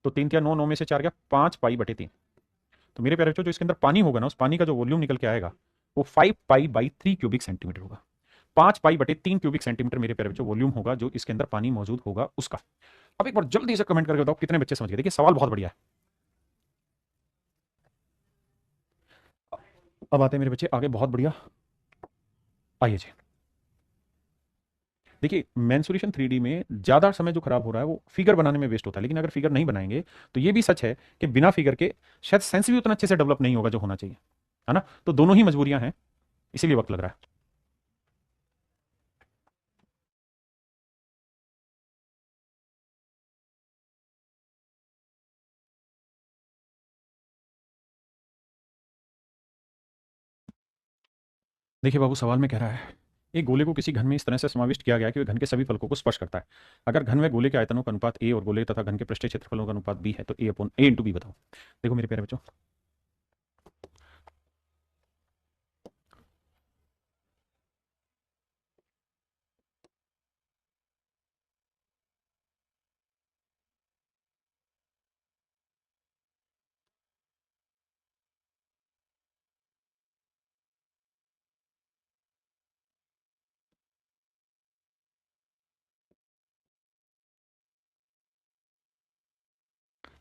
तो 3 या 9, 9 में से 4 गया 5 पाई/3। तो मेरे प्यारे बच्चों जो इसके अंदर पानी होगा ना, उस पानी का जो वॉल्यूम निकल के आएगा वो 5 पाई/3 क्यूबिक सेंटीमीटर होगा। 5 पाई/3 क्यूबिक सेंटीमीटर मेरे प्यारे बच्चों वॉल्यूम होगा जो इसके अंदर पानी मौजूद होगा उसका। अब एक बार जल्दी से कमेंट करके बताओ कितने बच्चे समझ गए। देखिए सवाल बहुत बढ़िया है। अब आते हैं मेरे बच्चे आगे, बहुत बढ़िया। आइए जी, देखिए मेंसुरेशन 3D में ज़्यादा समय जो खराब हो रहा है वो फिगर बनाने में वेस्ट होता है, लेकिन अगर फिगर नहीं बनाएंगे तो ये भी सच है कि बिना फिगर के शायद सेंस भी उतना अच्छे से डेवलप नहीं होगा जो होना चाहिए, है ना। तो दोनों ही मजबूरियां हैं, इसीलिए वक्त लग रहा है। देखिए बाबू सवाल में कह रहा है एक गोले को किसी घन में इस तरह से समाविष्ट किया गया कि वह घन के सभी फलकों को स्पर्श करता है। अगर घन में गोले के आयतनों का अनुपात ए और गोले तथा घन के पृष्ठीय क्षेत्रफलों का अनुपात बी है तो A/A/B बताओ। देखो मेरे प्यारे बच्चों,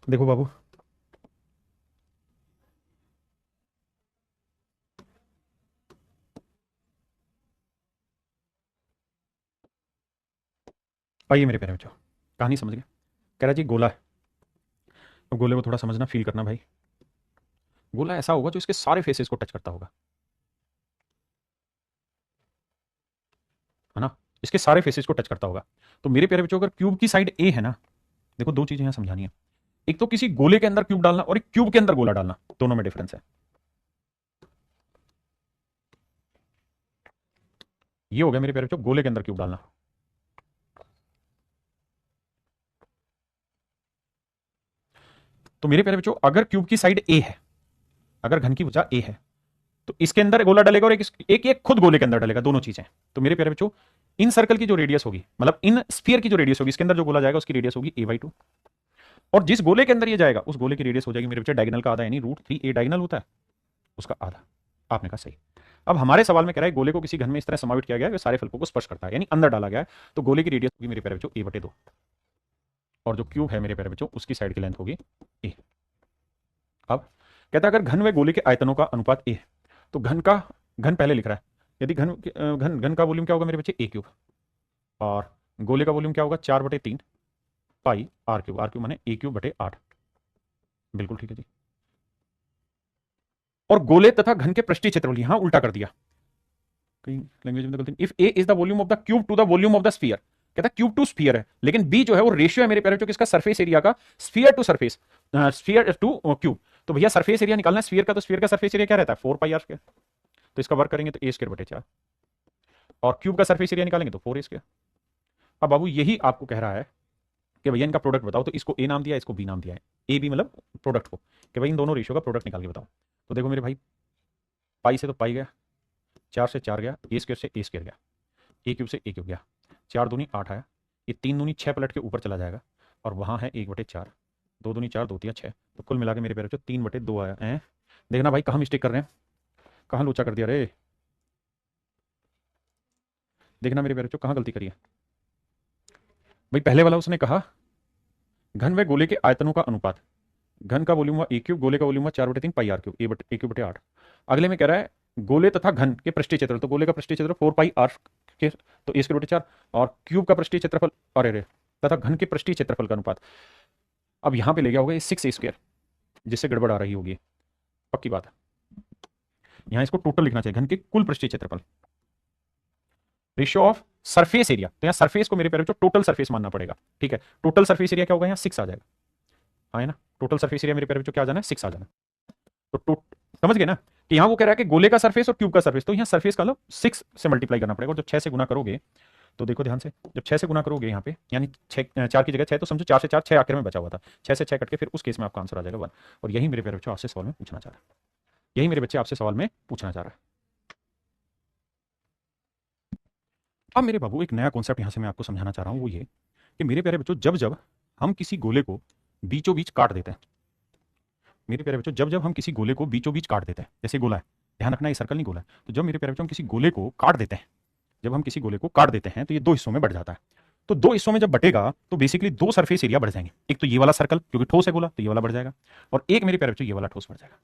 देखो बाबू आइए मेरे प्यारे बच्चों, कहानी समझ गए। कह रहा जी गोला है, अब गोले को थोड़ा समझना फील करना भाई। गोला ऐसा होगा जो इसके सारे फेसेस को टच करता होगा, है ना, इसके सारे फेसेस को टच करता होगा। तो मेरे प्यारे बच्चों अगर क्यूब की साइड ए है ना, देखो दो चीजें यहां समझानी है, एक तो किसी गोले के अंदर क्यूब डालना और एक क्यूब के अंदर गोला डालना, दोनों में डिफरेंस है। ये हो गया मेरे प्यारे बच्चों गोले के अंदर क्यूब डालना। तो मेरे प्यारे बच्चों अगर क्यूब की साइड ए है, अगर घन की भुजा ए है, तो इसके अंदर गोला डलेगा और एक खुद गोले के अंदर डलेगा, दोनों चीजें। तो मेरे प्यारे बच्चों इन सर्कल की जो रेडियस होगी, मतलब इन स्फीयर की जो रेडियस होगी, इसके अंदर जो गोला जाएगा उसकी रेडियस होगी A/2, और जिस गोले के अंदर ये जाएगा उस गोले की रेडियस हो जाएगी मेरे बच्चे डायगोनल का आधा, यानी √3a डायगोनल होता है उसका आधा। आपने कहा सही। अब हमारे सवाल में कह रहा है गोले को किसी घन में इस तरह समावित किया गया है सारे फलकों को स्पर्श करता है, यानी अंदर डाला गया है, तो गोले की रेडियस होगी मेरे प्यारे बच्चों A/2, और जो क्यूब है मेरे प्यारे बच्चों उसकी साइड की लेंथ होगी A। अब कहता है अगर घन व गोले के आयतनों का अनुपात A है, तो घन पहले लिख रहा है, यदि घन घन घन का वॉल्यूम क्या होगा मेरे बच्चे A3, और गोले का वॉल्यूम क्या होगा 4/3 पाई R3, R3 माने A3/8। बिल्कुल ठीक है जी। और गोले तथा घन के पृष्ठीय क्षेत्रफल, यहां उल्टा कर दिया, कहीं लैंग्वेज में गलती। If A is the volume of the cube two the volume of the sphere, कहता है क्यूब टू स्फीयर है, लेकिन बी जो है वो रेशियो है मेरे प्यारे बच्चों किसका, सरफेस एरिया का, sphere to surface, sphere to cube. तो भैया सरफेस एरिया निकालना है स्फीयर का, तो स्फीयर का सरफेस एरिया क्या रहता है, 4 पाई r²। तो इसका वर्क करेंगे तो a²/4, और क्यूब का सरफेस एरिया निकालेंगे तो 4a²। अब बाबू यही आपको कह रहा है कि भैया इनका प्रोडक्ट बताओ, तो इसको ए नाम दिया है, इसको बी नाम दिया है, ए बी मतलब प्रोडक्ट को, कि भाई इन दोनों रेशियो का प्रोडक्ट निकाल के बताओ। तो देखो मेरे भाई, पाई से तो पाई गया, 4 से 4 गया, a² से a² गया, a³ से a³ गया, 4×2=8 आया, ये 3×2=6 पलट के ऊपर चला जाएगा, और वहां है 1/4, 2×2=4, 2×3=6, तो कुल मिला के मेरे प्यारे बच्चों 3/2 आया है। देखना भाई कहाँ मिस्टेक कर रहे हैं, कहाँ लोचा कर दिया रे, देखना मेरे प्यारे बच्चों कहाँ गलती करी है। भाई पहले वाला उसने कहा घन व गोले के आयतनों का अनुपात, घन का वॉल्यूम हुआ a³, गोले का वॉल्यूम हुआ 4/3 पाई r³, a³ / 8। अगले में कह रहा है गोले तथा घन के पृष्ठीय क्षेत्रफल, तो गोले का पृष्ठीय क्षेत्रफल 4 पाई r के, तो a²/4, और क्यूब का पृष्ठीय क्षेत्रफल, अरे रे, तथा घन के पृष्ठीय क्षेत्रफल का अनुपात। अब यहां पे ले गया होगा ये 6a², जिससे गड़बड़ आ रही होगी, पक्की बात है। यहां इसको टोटल लिखना चाहिए, घन के कुल पृष्ठीय क्षेत्रफल, रेशियो ऑफ सरफेस एरिया, तो यहां सरफेस को मेरे प्यारे बच्चों टोटल सरफेस मानना पड़ेगा, ठीक है। टोटल सरफेस एरिया क्या होगा, यहां 6 आ जाएगा, हाँ है ना, टोटल सरफेस एरिया मेरे प्यारे बच्चों क्या आ जाना है, 6 आ जाना। तो समझ गए ना, कि यहां वो कह रहा है कि गोले का सरफेस और क्यूब का सरफेस, तो यहां सरफेस का लो 6 से मल्टीप्लाई करना पड़ेगा, और जब 6 से गुना करोगे, तो देखो ध्यान से, जब 6 से गुना करोगे यहाँ पे, यानी 4 की जगह 6, तो समझो 4 से 4, 6 आखिर में बचा हुआ था, 6 से 6 कट के फिर उस केस में आपका आंसर आ जाएगा 1। और यही मेरे प्यारे बच्चों आपसे सवाल में पूछना चाह रहा है, यही मेरे बच्चे आपसे सवाल में पूछना चाह रहा है। अब मेरे बाबू एक नया कॉन्सेप्ट यहां से मैं आपको समझाना चाह रहा हूं, वो ये कि मेरे प्यारे बच्चों जब जब हम किसी गोले को बीचों बीच काट देते हैं, मेरे प्यारे बच्चों जब जब हम किसी गोले को बीचों बीच काट देते हैं, जैसे गोला है, ध्यान रखना ये सर्कल नहीं गोला है, तो जब मेरे प्यारे बच्चों हम किसी गोले को काट देते हैं, जब हम किसी गोले को काट देते हैं तो ये 2 हिस्सों में बढ़ जाता है। तो 2 हिस्सों में जब बटेगा तो बेसिकली 2 सरफेस एरिया बढ़ जाएंगे, एक तो ये वाला सर्कल क्योंकि ठोस है गोला तो ये वाला बढ़ जाएगा, और एक मेरे प्यारे बच्चों ये वाला ठोस बढ़ जाएगा।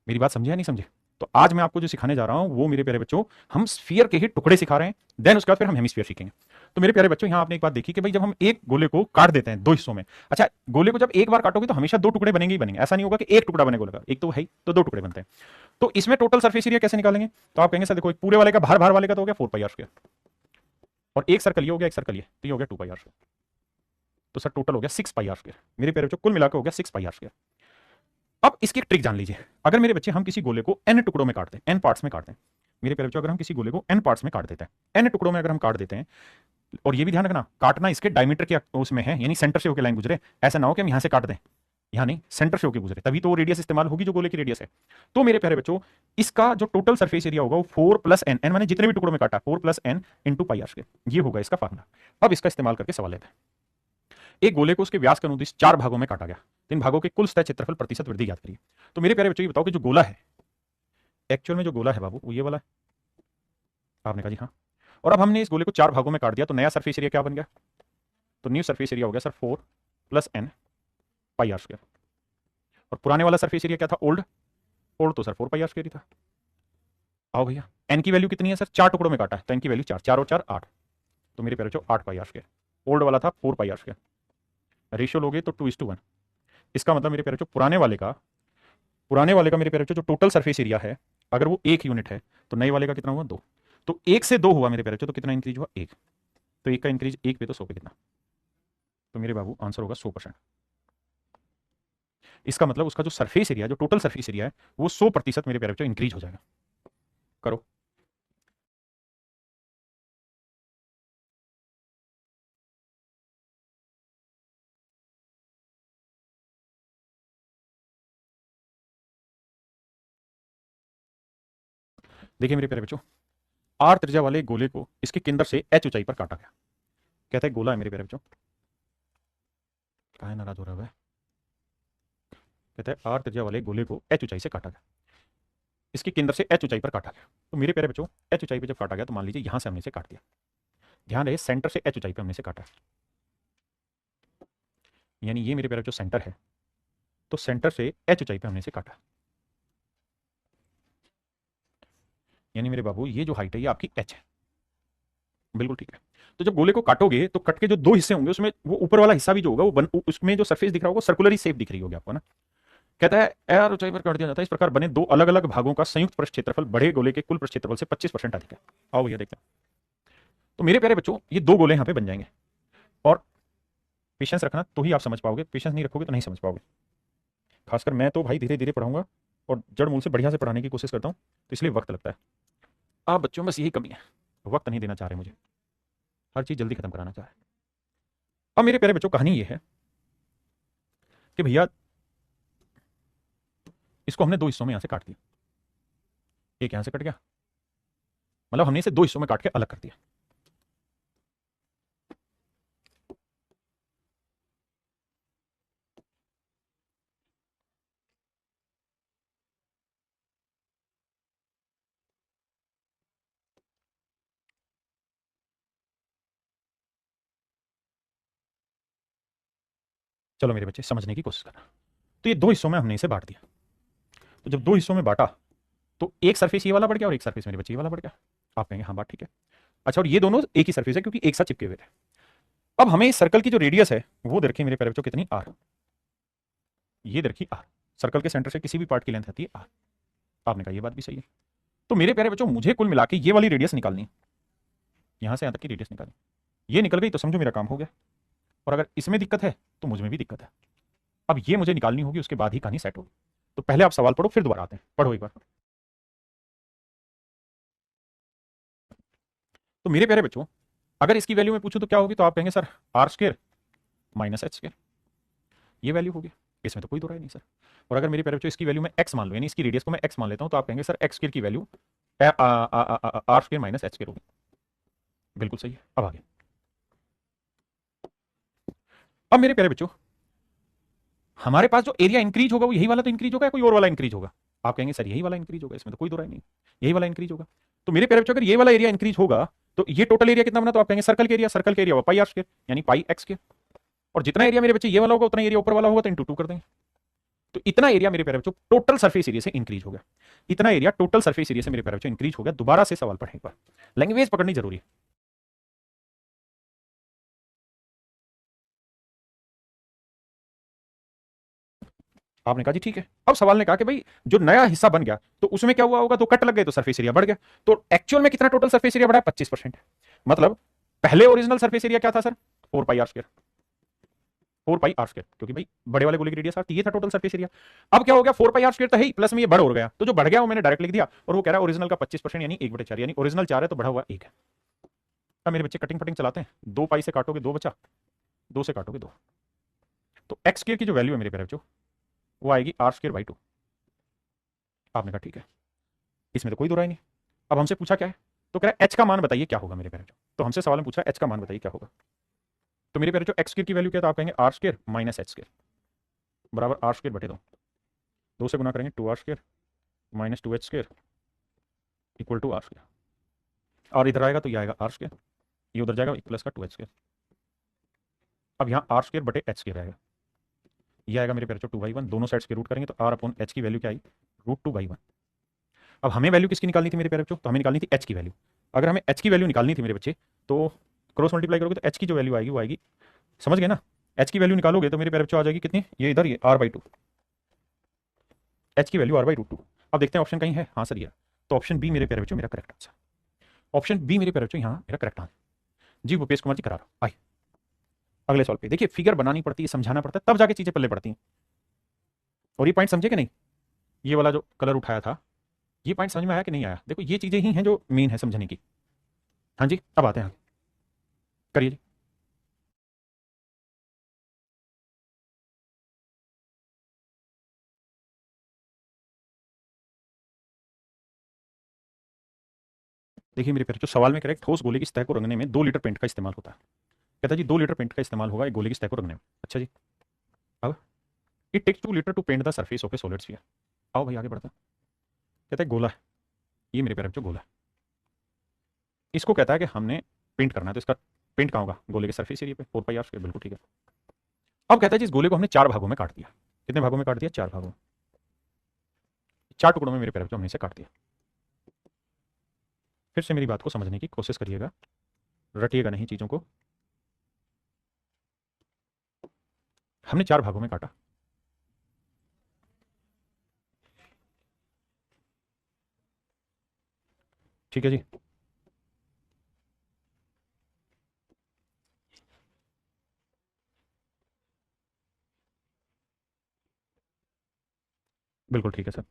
मेरी बात समझे या नहीं समझे? तो आज मैं आपको जो सिखाने जा रहा हूं वो मेरे प्यारे बच्चों हम स्फीयर के ही टुकड़े सिखा रहे हैं, देन उसके बाद फिर हम हेमिस्फीयर सीखेंगे। तो मेरे प्यारे बच्चों यहां आपने एक बात देखी कि भाई जब हम एक गोले को काट देते हैं 2 हिस्सों में, अच्छा गोले को जब एक बार काटोगे तो हमेशा 2 टुकड़े बनेंगे ही बनेंगे, ऐसा नहीं होगा कि एक टुकड़ा बने गोले का, एक तो है ही, तो 2 टुकड़े बनते हैं। तो इसमें टोटल सरफेस एरिया कैसे निकालेंगे? तो आप कहेंगे सर देखो एक पूरे वाले का भार भार वाले का तो हो गया 4 पाई r², और एक सर्कल ये हो गया, एक सर्कल ये, तो ये हो गया 2 पाई r², तो सर टोटल हो गया 6 पाई r²। मेरे प्यारे बच्चों कुल मिलाकर हो गया 6 पाई r²। अब इसकी एक ट्रिक जान लीजिए, अगर मेरे बच्चे हम किसी गोले को n टुकड़ों में काटते हैं, n पार्ट्स में काटते हैं, मेरे प्यारे बच्चों अगर हम किसी गोले को n पार्ट्स में काट देते हैं, n टुकड़ों में अगर हम काट देते हैं, और ये भी ध्यान रखना काटना इसके डायमीटर के उसमें है, यानी सेंटर से होकर लाइन गुजरे, ऐसा ना हो कि हम यहां से काट दें, यहां नहीं सेंटर से होकर गुजरे, तभी तो वो रेडियस इस्तेमाल होगी जो गोले की रेडियस है। तो मेरे प्यारे बच्चों इसका जो टोटल सरफेस एरिया होगा वो 4 + n, n माने जितने भी टुकड़ों में काटा 4 + n × पाई r², ये होगा इसका फार्मूला। अब इसका इस्तेमाल करके सवाल लेते हैं, एक गोले को उसके व्यास के अनुदिश 4 भागों में काटा गया, 3 भागों के कुल सतह क्षेत्रफल प्रतिशत वृद्धि ज्ञात करिए। तो मेरे प्यारे बच्चों ये बताओ कि जो गोला है, एक्चुअल में जो गोला है बाबू वो ये वाला है, आपने कहा जी हाँ, और अब हमने इस गोले को 4 भागों में काट दिया, तो नया सरफेस एरिया क्या बन गया, तो न्यू सरफेस एरिया हो गया सर 4 + n पाई r², और पुराने वाला सरफेस एरिया क्या था, ओल्ड तो सर 4 पाई r² ही था। आओ भैया n की वैल्यू कितनी है सर, 4 टुकड़ों में काटा है तो n की वैल्यू 4, 4 और 4 8, तो मेरे प्यारे बच्चों 8 पाई r², ओल्ड वाला था 4 पाई r², रेशियो लोगे तो 2:1। इसका मतलब मेरे प्यारे बच्चों पुराने वाले का मेरे प्यारे बच्चों जो टोटल सरफेस एरिया है अगर वो 1 यूनिट है, तो नए वाले का कितना हुआ 2, तो 1 से 2 हुआ मेरे प्यारे बच्चों, तो कितना इंक्रीज हुआ 1, तो 1 का इंक्रीज 1 पे तो 100 पे कितना, तो मेरे बाबू आंसर होगा 100%। इसका मतलब उसका जो सरफेस एरिया, जो टोटल सरफेस एरिया है वो 100% मेरे प्यारे बच्चों इंक्रीज हो जाएगा। करो, देखिए मेरे प्यारे बच्चों r त्रिज्या वाले गोले को इसके केंद्र से h ऊंचाई पर काटा गया, कहता है गोला है मेरे प्यारे बच्चों, कहां नाराज हो रहा है, कहता है r त्रिज्या वाले गोले को h ऊंचाई से काटा गया, इसके केंद्र से h ऊंचाई पर काटा गया। तो मेरे प्यारे बच्चों h ऊंचाई पे जब काटा गया तो मान लीजिए यहां से हमने इसे काट दिया, ध्यान रहे सेंटर से h ऊंचाई पे हमने इसे काटा, यानी ये मेरे प्यारे बच्चों सेंटर है, तो सेंटर से h ऊंचाई पे हमने इसे काटा, यानी मेरे बाबू ये जो हाइट है ये आपकी h है, बिल्कुल ठीक है। तो जब गोले को काटोगे तो कट के जो 2 हिस्से होंगे उसमें वो ऊपर वाला हिस्सा भी जो होगा वो उसमें जो सरफेस दिख रहा होगा सर्कुलर शेप दिख रही होगी आपको ना, कहता है r ऊंचाई पर काट दिया जाता है, इस प्रकार बने दो अलग अलग भागों का संयुक्त पृष्ठ क्षेत्रफल बड़े गोले के कुल पृष्ठ क्षेत्रफल से 25% अधिक है। आओ भैया देखते हैं। तो मेरे प्यारे बच्चों ये दो गोले यहां पे बन जाएंगे, और पेशेंस रखना तो ही आप समझ पाओगे, पेशेंस नहीं रखोगे तो नहीं समझ पाओगे। खासकर मैं तो भाई धीरे धीरे पढ़ाऊंगा और जड़ मूल से बढ़िया से पढ़ाने की कोशिश करता हूं, तो इसलिए वक्त लगता है। आप बच्चों में बस यही कमी है, वक्त नहीं देना चाह रहे मुझे, हर चीज जल्दी खत्म कराना चाह रहे। अब मेरे प्यारे बच्चों कहानी ये है कि भैया इसको हमने दो हिस्सों में यहां से काट दिया, एक यहां से कट गया, मतलब हमने इसे दो हिस्सों में काट के अलग कर दिया। चलो मेरे बच्चे समझने की कोशिश करना। तो ये दो हिस्सों में हमने इसे बांट दिया, तो जब दो हिस्सों में बांटा तो एक सरफेस ये वाला बढ़ गया और एक सरफेस मेरे बच्चे ये वाला बढ़ गया। आप कहेंगे हाँ बात ठीक है। अच्छा, और ये दोनों एक ही सरफेस है क्योंकि एक साथ चिपके हुए थे। अब हमें इस सर्कल की जो रेडियस है वो देखिए मेरे प्यारे बच्चों कितनी, आर। ये देखिए आर, सर्कल के सेंटर से किसी भी पार्ट की लेंथ आती है आर। आपने कहा ये बात भी सही है। तो मेरे प्यारे बच्चों मुझे कुल मिला के ये वाली रेडियस निकालनी है, यहां से यहां तक की रेडियस निकालनी। ये निकल गई तो समझो मेरा काम हो गया, और अगर इसमें दिक्कत है तो मुझ में भी दिक्कत है। अब ये मुझे निकालनी होगी, उसके बाद ही कहानी सेट होगी। तो पहले आप सवाल पढ़ो फिर दोबारा आते हैं, पढ़ो एक बार। तो मेरे प्यारे बच्चों अगर इसकी वैल्यू में पूछूं तो क्या होगी, तो आप कहेंगे sir r square minus h square, ये वैल्यू होगी, इसमें तो कोई दो राय नहीं सर। और अगर मेरे प्यारे बच्चों इसकी वैल्यू में एक्स मान लो, यानी इसकी रेडियस को मैं एक्स मान लेता हूं, तो आप कहेंगे सर एक्स स्क्वायर की value r square minus h square होगी। बिल्कुल सही है। अब आगे, अब मेरे प्यारे बच्चों हमारे पास जो एरिया इंक्रीज होगा वो यही वाला तो इंक्रीज होगा या कोई और वाला इंक्रीज होगा। आप कहेंगे सर यही वाला इंक्रीज होगा, इसमें तो कोई दो राय नहीं, यही वाला इंक्रीज होगा। तो मेरे प्यारे बच्चों अगर ये वाला एरिया इंक्रीज होगा तो ये टोटल एरिया कितना बना, तो आप कहेंगे सर्कल के एरिया होगा पाई आर स्क्वायर, यानी पाई एक्स स्क्वायर। और जितना एरिया मेरे बच्चे ये वाला होगा उतना एरिया ऊपर वाला होगा, तो इंटू 2 कर देंगे। तो इतना एरिया मेरे प्यारे बच्चों टोटल सरफेस एरिया से इंक्रीज हो गया, इतना एरिया टोटल सरफेस एरिया से मेरे प्यारे बच्चों इंक्रीज हो गया। दोबारा से सवाल पढ़ें एक बार, लैंग्वेज पकड़नी जरूरी है। आपने कहा जी ठीक है। अब सवाल ने कहा कि भाई जो नया हिस्सा बन गया तो उसमें क्या हुआ होगा, तो कट लग गए तो सरफेस एरिया बढ़ गया। तो एक्चुअल में कितना टोटल सरफेस एरिया बढ़ा, 25%। मतलब पहले ओरिजिनल सरफेस एरिया क्या था sir, 4 pi r square, 4 pi r square, क्योंकि भाई बड़े वाले गोले की रेडियस आर, ये था टोटल सरफेस एरिया। अब क्या हो गया, 4 पाई आर स्क्वायर तो है ही, प्लस में ये बढ़ हो गया, तो जो बढ़ गया वो मैंने डायरेक्ट लिख दिया, और वो कह रहा है ओरिजिनल का 25% यानी 1/4, यानी ओरिजिनल 4 है तो बढ़ा हुआ 1 है। अब मेरे बच्चे कटिंग फटिंग चलाते हैं, 2 पाई से काटोगे 2 बचा, 2 से काटोगे 2, तो एक्स स्क्वायर की जो वैल्यू है मेरे प्यारे बच्चों वो आएगी आर स्क्वायर बाई 2। आपने कहा ठीक है, इसमें तो कोई दो राय नहीं। अब हमसे पूछा क्या है, तो कह रहा है एच का मान बताइए क्या होगा मेरे प्यारे बच्चों। तो हमसे सवाल में पूछा एच का मान बताइए क्या होगा। तो मेरे प्यारे बच्चों एक्स स्क्वायर की वैल्यू क्या है, तो आप कहेंगे r square minus h square बराबर आर स्क्वायर बटे 2, 2 से गुना करेंगे 2 r square minus 2 h square equal to r square, और इधर आएगा तो ये आएगा आर स्क्वायर, ये उधर जाएगा प्लस का 2 एच स्क्वायर। अब यहाँ आर स्क्वायर बटे एच स्क्वायर आएगा, ये आएगा मेरे प्यारे बच्चों 2/1, दोनों साइड्स के रूट करेंगे तो आर अपॉन एच की वैल्यू क्या आई, √2/1। अब हमें वैल्यू किसकी निकालनी थी मेरे प्यारे बच्चों, तो हमें निकालनी थी एच की वैल्यू। अगर हमें एच की वैल्यू निकालनी थी मेरे बच्चे, तो क्रॉस मल्टीप्लाई करोगे तो एच की जो वैल्यू आएगी वो आएगी, समझ गए ना, एच की वैल्यू निकालोगे तो मेरे प्यारे बच्चों आ जाएगी कितनी, ये इधर ये r/2, एच की वैल्यू r/√2। अब देखते हैं ऑप्शन कहीं है, हाँ सर ये, तो ऑप्शन बी मेरे प्यारे बच्चों मेरा करेक्ट आंसर, ऑप्शन बी मेरे प्यारे बच्चों यहाँ मेरा करेक्ट आंसर। जी भूपेश कुमार जी करा रहा हूं। आइए अगले सवाल पे, देखिए फिगर बनानी पड़ती है, समझाना पड़ता है, तब जाके चीजें पल्ले पड़ती हैं। और ये पॉइंट समझे कि नहीं, ये वाला जो कलर उठाया था, ये पॉइंट समझ में आया कि नहीं आया, देखो ये चीजें ही हैं जो मेन है समझने की। हाँ जी अब आते हैं, करिए जी। देखिए मेरे प्यारे जो सवाल में करेक्ट, ठोस गोले की सतह को रंगने में 2 लीटर पेंट का इस्तेमाल होता है। कहता है जी 2 लीटर पेंट का इस्तेमाल होगा एक गोले की सतह को रंगने में। अच्छा जी, अब it takes 2 litre to paint the surface of a solid sphere. आओ भाई आगे बढ़ते हैं। कहता है गोला है, ये मेरे प्यारे जो गोला है, इसको कहता है कि हमने पेंट करना है, तो इसका पेंट कहाँ होगा, गोले के सरफेस एरिया पे, 4 पाई आर स्क्वायर, बिल्कुल ठीक है। अब कहता है जी इस गोले को हमने 4 भागों में काट दिया, कितने भागों में काट दिया, 4 भागों में, 4 टुकड़ों में मेरे प्यारे हमने इसे काट दिया। फिर से मेरी बात को समझने की कोशिश करिएगा, रटिएगा नहीं चीजों को। हमने 4 भागों में काटा, ठीक है जी। बिल्कुल ठीक है सर।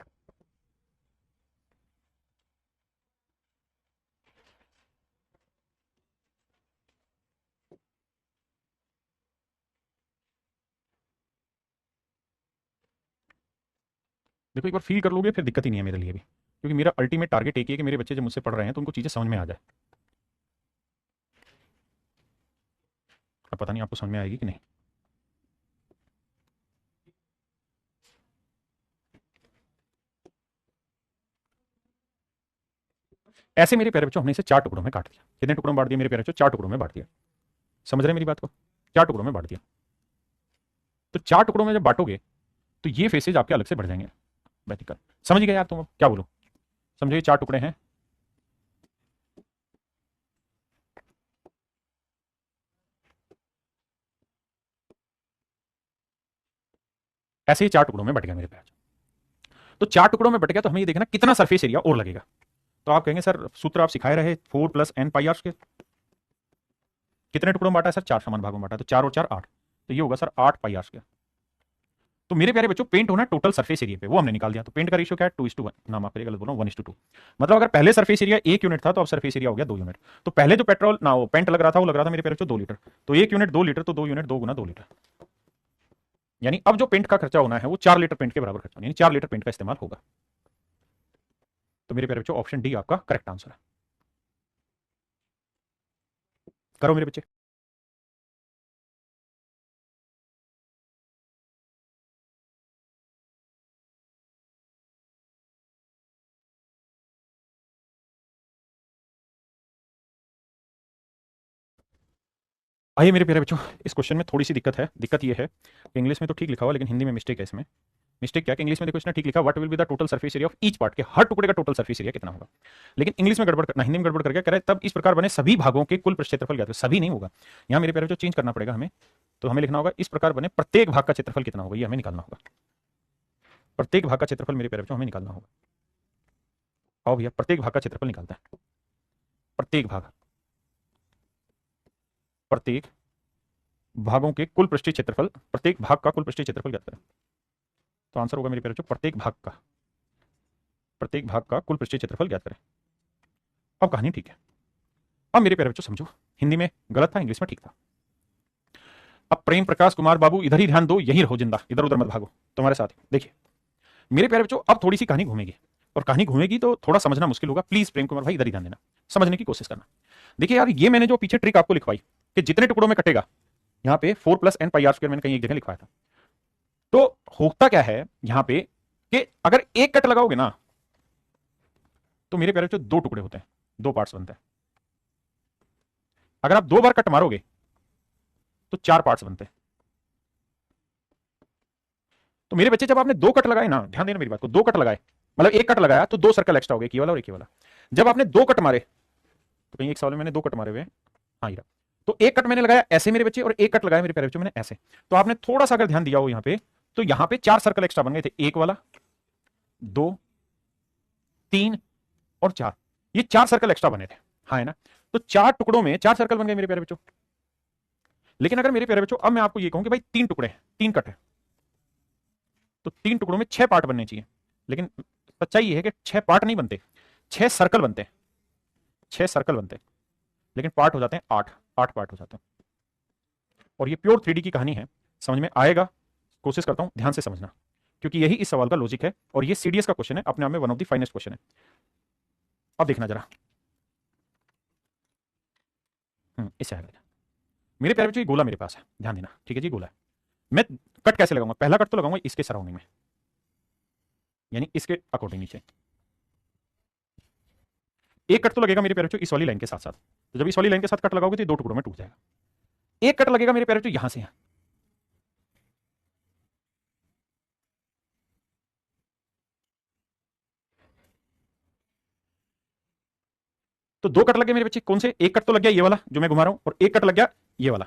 देखो एक बार फील कर लोगे फिर दिक्कत ही नहीं है मेरे लिए भी, क्योंकि मेरा अल्टीमेट टारगेट एक ही है कि मेरे बच्चे जब मुझसे पढ़ रहे हैं तो उनको चीज़ें समझ में आ जाए। अब पता नहीं आपको समझ में आएगी कि नहीं। ऐसे मेरे प्यारे बच्चों हमने इसे 4 टुकड़ों में काट दिया। कितने टुकड़ों में बांट दिया मेरे प्यारे बच्चों? 4 टुकड़ों में बांट दिया। समझ रहे हैं मेरी बात को? 4 टुकड़ों में बांट दिया। तो 4 टुकड़ों में जब बांटोगे तो ये फेसेज आपके अलग से बढ़ जाएंगे। वर्टिकल। समझ गए यार तुम? अब क्या बोलूं? समझो ये 4 टुकड़े हैं। ऐसे ही 4 टुकड़ों में बट गया मेरे प्यार। तो 4 टुकड़ों में बट गया तो हमें ये देखना कितना सरफेस एरिया और लगेगा। तो आप कहेंगे सर सूत्र आप सिखाए रहे 4 + n पाई आर के। कितने टुकड़ों में बांटा है सर? 4 समान भागों में बांटा। तो 4 और 4 8। तो ये होगा सर 8 पाई आर स्क्वायर। तो मेरे प्यारे बच्चों पेंट होना टोटल सरफेस एरिया पे, वो हमने निकाल दिया। तो पेंट का रेशियो क्या है? 2:1। ना माफ करिए गलत बोल रहा हूं, 1:2। मतलब अगर पहले सरफेस एरिया 1 यूनिट था तो अब सरफेस एरिया हो गया 2 यूनिट। तो पहले जो पेट्रोल ना वो पेंट लग रहा था वो लग रहा था मेरे प्यारे बच्चों 2 लीटर। तो 1 यूनिट 2 लीटर, तो 2 यूनिट 2 गुना 2 लीटर। यानी अब जो पेंट का खर्चा होना है वो 4 लीटर पेंट के बराबर खर्चा, यानी 4 लीटर पेंट का इस्तेमाल होगा। तो मेरे प्यारे बच्चों ऑप्शन डी आपका करेक्ट आंसर है। करो मेरे बच्चे। आइए मेरे प्यारे बच्चों, इस क्वेश्चन में थोड़ी सी दिक्कत है। दिक्कत ये है कि इंग्लिश में तो ठीक लिखा हुआ लेकिन हिंदी में मिस्टेक है इसमें। मिस्टेक क्या है कि इंग्लिश में देखो इसने ठीक लिखा what will be the total surface area of each part, के हर टुकड़े का टोटल सरफेस एरिया कितना होगा। लेकिन इंग्लिश में गड़बड़ करना, हिंदी में गड़बड़ करके कह रहा है तब इस प्रकार बने सभी भागों के कुल क्षेत्रफल ज्ञात करें। सभी नहीं होगा यहाँ मेरे प्यारे बच्चों, चेंज करना पड़ेगा हमें। तो हमें लिखना होगा इस प्रकार बने प्रत्येक भाग का क्षेत्रफल कितना होगा, ये हमें निकालना होगा। प्रत्येक भाग का क्षेत्रफल मेरे प्यारे बच्चों हमें निकालना होगा। आओ भैया प्रत्येक भाग का क्षेत्रफल निकालता है। प्रत्येक भाग, प्रत्येक भागों के कुल पृष्ठीय क्षेत्रफल, प्रत्येक भाग का कुल पृष्ठीय क्षेत्रफल ज्ञात करें। तो आंसर होगा मेरे प्यारे बच्चों प्रत्येक भाग का, प्रत्येक भाग का कुल पृष्ठीय क्षेत्रफल ज्ञात करें। अब कहानी ठीक है। अब मेरे प्यारे बच्चों समझो, हिंदी में गलत था, इंग्लिश में ठीक था। अब प्रेम प्रकाश कुमार बाबू इधर ही ध्यान दो, यही रहो जिंदा, इधर उधर मत भागो, तुम्हारे साथ। देखिए मेरे प्यारे बच्चों अब थोड़ी सी कहानी घूमेगी, और कहानी घूमेगी तो थोड़ा समझना मुश्किल होगा। प्लीज प्रेम कुमार भाई इधर ही ध्यान देना, समझने की कोशिश करना। देखिए यार ये मैंने जो पीछे ट्रिक आपको लिखवाई कि जितने टुकड़ों में कटेगा, यहाँ पे 4 + n पाई आर स्क्वायर मैंने कहीं एक जगह लिखवाया था। तो होता क्या है यहाँ पे कि अगर एक कट लगाओगे ना तो मेरे प्यारे बच्चों 2 टुकड़े होते हैं, 2 पार्ट्स बनते हैं। अगर आप 2 बार कट मारोगे तो 4 पार्ट्स बनते हैं। तो मेरे बच्चे जब आपने 2 कट लगाए ना, ध्यान देना मेरी बात को, 2 कट लगाए मतलब एक कट लगाया तो 2 सर्कल एक्स्ट्रा हो गए, एक ये वाला और एक ये वाला। जब आपने 2 कट मारे, तो कहीं एक सवाल में मैंने 2 कट मारे हुए, हाँ ये रहा। तो एक कट मैंने लगाया ऐसे मेरे बच्चे, और एक कट लगाया मेरे प्यारे बच्चों मैंने ऐसे। तो आपने थोड़ा सा अगर ध्यान दिया हो यहाँ पे, तो यहाँ पे 4 सर्कल एक्स्ट्रा बन गए थे, एक वाला, 2, 3 और 4। ये 4 सर्कल एक्स्ट्रा बने थे, हाँ है ना। तो 4 टुकड़ों में 4 सर्कल बन गए मेरे प्यारे बच्चों। लेकिन अगर मेरे प्यारे बच्चों अब मैं आपको ये कहूं कि भाई 3 टुकड़े हैं, 3 कट है, तो 3 टुकड़ों में 6 पार्ट बनने चाहिए। लेकिन सच्चाई ये है कि 6 पार्ट नहीं बनते, 6 सर्कल बनते हैं, 6 सर्कल बनते हैं। लेकिन पार्ट हो जाते हैं 8, 8 पार्ट हो जाते हैं। और ये प्योर 3D की कहानी है, समझ में आएगा, कोशिश करता हूं ध्यान से समझना, क्योंकि यही इस सवाल का लॉजिक है। और ये सीडीएस का क्वेश्चन है, अपने आप में one of the finest question है। अब देखना जरा, इससे आएगा। मेरे प्यारे बच्चों ये गोला मेरे पास है, ध्यान देना, ठीक है जी, गोला है। मैं कट कैसे लगाऊंगा? पहला कट तो लगाऊंगा इसके सराउंडिंग में, यानी इसके अकॉर्डिंग नीचे। एक कट तो लगेगा मेरे प्यारे बच्चों इस वाली लाइन के साथ साथ। तो जब इस वाली लाइन के साथ कट लगाओगे तो ये 2 टुकड़ों में टूट जाएगा। एक कट लगेगा मेरे प्यारे बच्चों यहां से यहां, तो 2 कट लगे मेरे बच्चे। कौन से? एक कट तो लग गया ये वाला जो मैं घुमा रहा हूं, और एक कट लग गया ये वाला,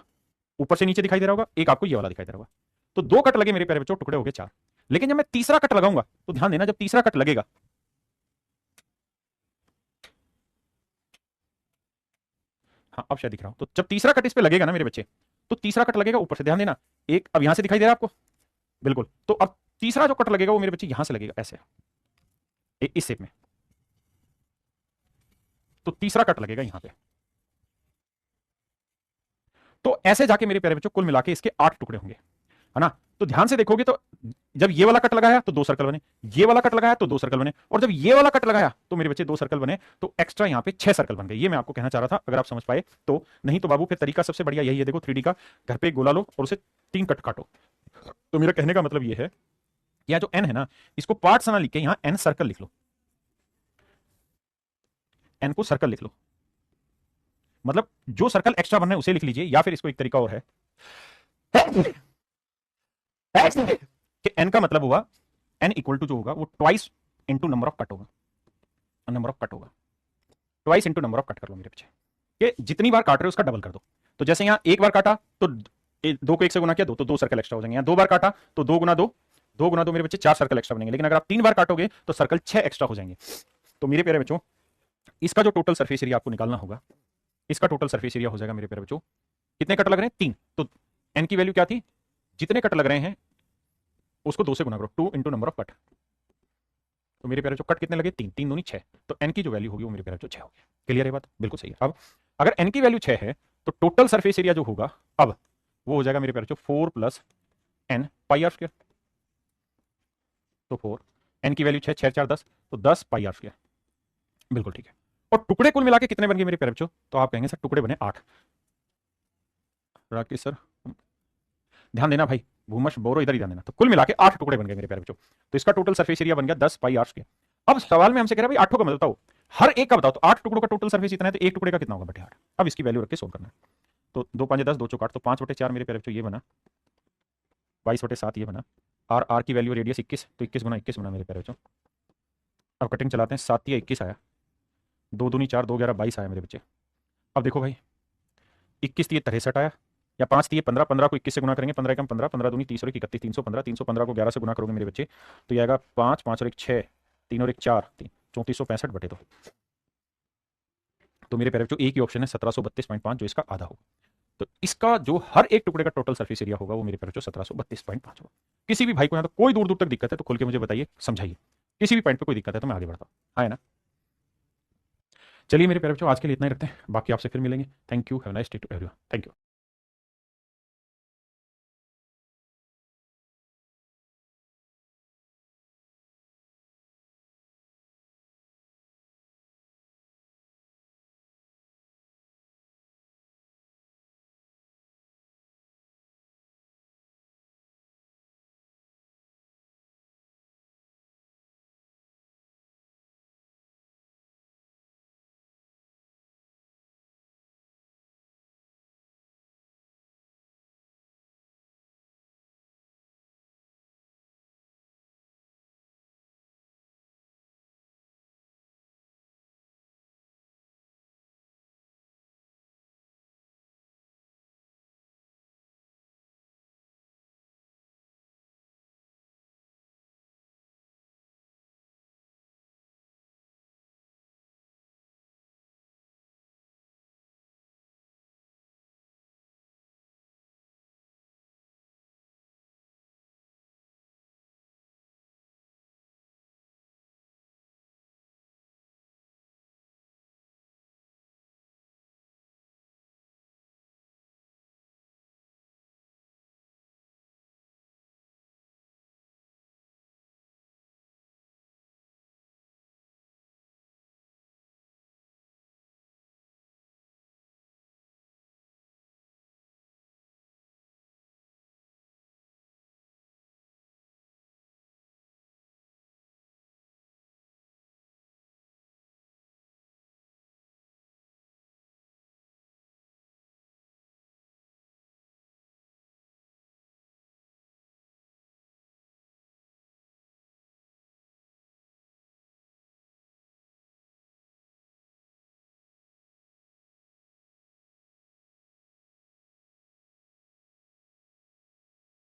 ऊपर से नीचे दिखाई दे रहा होगा, एक आपको ये वाला दिखाई दे रहा होगा। तो 2 कट लगे मेरे प्यारे बच्चों, टुकड़े हो गए 4। लेकिन जब मैं तीसरा कट लगाऊंगा तो ध्यान देना, जब तीसरा कट लगेगा हाँ अब शायद दिख रहा हो। तो जब तीसरा कट इस पे लगेगा ना मेरे बच्चे, तो तीसरा कट लगेगा ऊपर से, ध्यान देना। एक अब यहां से दिखाई दे रहा है आपको, बिल्कुल। तो अब तीसरा जो कट लगेगा वो मेरे बच्चे यहां से लगेगा, ऐसे इस शेप में। तो तीसरा कट लगेगा यहां पे। तो ऐसे जाके मेरे प्यारे बच्चों कुल मिला के इसके 8 टुकड़े होंगे, है ना। तो ध्यान से देखोगे तो जब ये वाला कट लगाया तो 2 सर्कल बने, ये वाला कट लगाया तो 2 सर्कल बने, और जब ये वाला कट लगाया तो मेरे बच्चे 2 सर्कल बने, तो एक्स्ट्रा यहां पे 6 सर्कल बन गए। ये मैं आपको कहना चाह रहा था, अगर आप समझ पाए तो। नहीं तो बाबू फिर तरीका सबसे बढ़िया यही है, देखो 3D का, घर पे एक गोला लो और उसे 3 कट काटो। तो मेरा कहने का मतलब ये है, यह जो n है ना, इसको पार्ट्स ना लिख के यहां n सर्कल लिख लो, n को सर्कल लिख लो। मतलब जो सर्कल एक्स्ट्रा बनना है उसे लिख लीजिए, या फिर इसको एक तरीका और है कि n का मतलब हुआ, n इक्वल टू जो होगा वो twice into number of cut होगा, नंबर ऑफ कट होगा, twice into number of cut कर लो मेरे पीछे, कि जितनी बार काट रहे हो उसका डबल कर दो। तो जैसे यहां एक बार काटा तो 2 को 1 से गुना किया, तो 2 सर्कल एक्स्ट्रा हो जाएंगे। यहां 2 बार काटा तो 2 गुना 2, 2 गुना 2 मेरे बच्चे 4 सर्कल एक्स्ट्रा बनेंगे। लेकिन अगर आप 3 बार काटोगे तो सर्कल 6 एक्स्ट्रा हो जाएंगे। तो मेरे प्यारे बच्चों, इसका जो टोटल सरफेस एरिया आपको निकालना होगा, इसका टोटल सरफेस एरिया हो जाएगा मेरे प्यारे बच्चों, कितने कट लग रहे हैं 3, तो n की वैल्यू क्या थी, जितने कट लग रहे हैं उसको 2 से गुना करो, 2 इंटू नंबर ऑफ कट। तो मेरे प्यारे बच्चों कट कितने लगे, 3, 3 दूनी 6, तो n की जो वैल्यू होगी वो मेरे प्यारे बच्चों 6 होगी। क्लियर है बात, बिल्कुल सही है। अब अगर n की वैल्यू 6 है तो टोटल सरफेस एरिया जो होगा अब वो हो जाएगा मेरे प्यारे बच्चों 4 plus n pi r square. तो 4, n की वैल्यू 6, 6 4 10, तो 10 पाई आर स्क्वायर, बिल्कुल ठीक है। और टुकड़े कुल मिला के कितने बन गए मेरे प्यारे बच्चों, तो आप कहेंगे सर टुकड़े बने 8। राकेश सर ध्यान देना भाई, भूमश बोरो इधर ही ध्यान देना। तो कुल मिला के 8 टुकड़े बन गए मेरे प्यारे बच्चों। तो इसका टोटल सरफेस एरिया बन गया 10 पाई आर स्क्वायर। अब सवाल में हमसे कह रहा है भाई 8 का मतलब बताओ, हर एक का बताओ। तो 8 टुकड़ों का टोटल सरफेस इतना है, तो एक टुकड़े का कितना होगा बटे 8। अब इसकी वैल्यू रख के सोल्व करना है। तो 2 5 10, 2 चौक 8, तो 5/4 मेरे प्यारे बच्चों ये बना, 22/7 ये बना। आर की वैल्यू रेडियस 21, तो 21 गुना 21 बना मेरे प्यारे बच्चों। अब कटिंग चलाते हैं, 7 या 21 आया, 2 दूनी 4, 2 11 22 आया मेरे बच्चे। अब देखो भाई 21 ये 63 आया, या 5 ये 15, 15 को 21 से गुना करेंगे, 15 एकम 15, 15 दूनी 30 और 31, 315, 315 को 11 से गुना करोगे मेरे बच्चे तो ये आएगा 5, 5 और 1 6, 3 और 1 4, 3465 बटे 2। तो मेरे प्यारे बच्चों एक ही ऑप्शन है 1732.5 जो इसका आधा होगा। तो इसका जो हर एक टुकड़े का टोटल सरफेस एरिया होगा वो मेरे प्यारे बच्चों 1732.5 होगा। किसी भी भाई को यहाँ तो कोई दूर दूर तक दिक्कत है तो खोल के मुझे बताइए, समझाइए। किसी भी पॉइंट पे कोई दिक्कत है तो मैं आगे बढ़ता हूँ, हाँ है ना। चलिए मेरे प्यारे बच्चों आज के लिए इतना ही रखते हैं, बाकी आपसे फिर मिलेंगे। Thank you, have a nice day to everyone, thank you.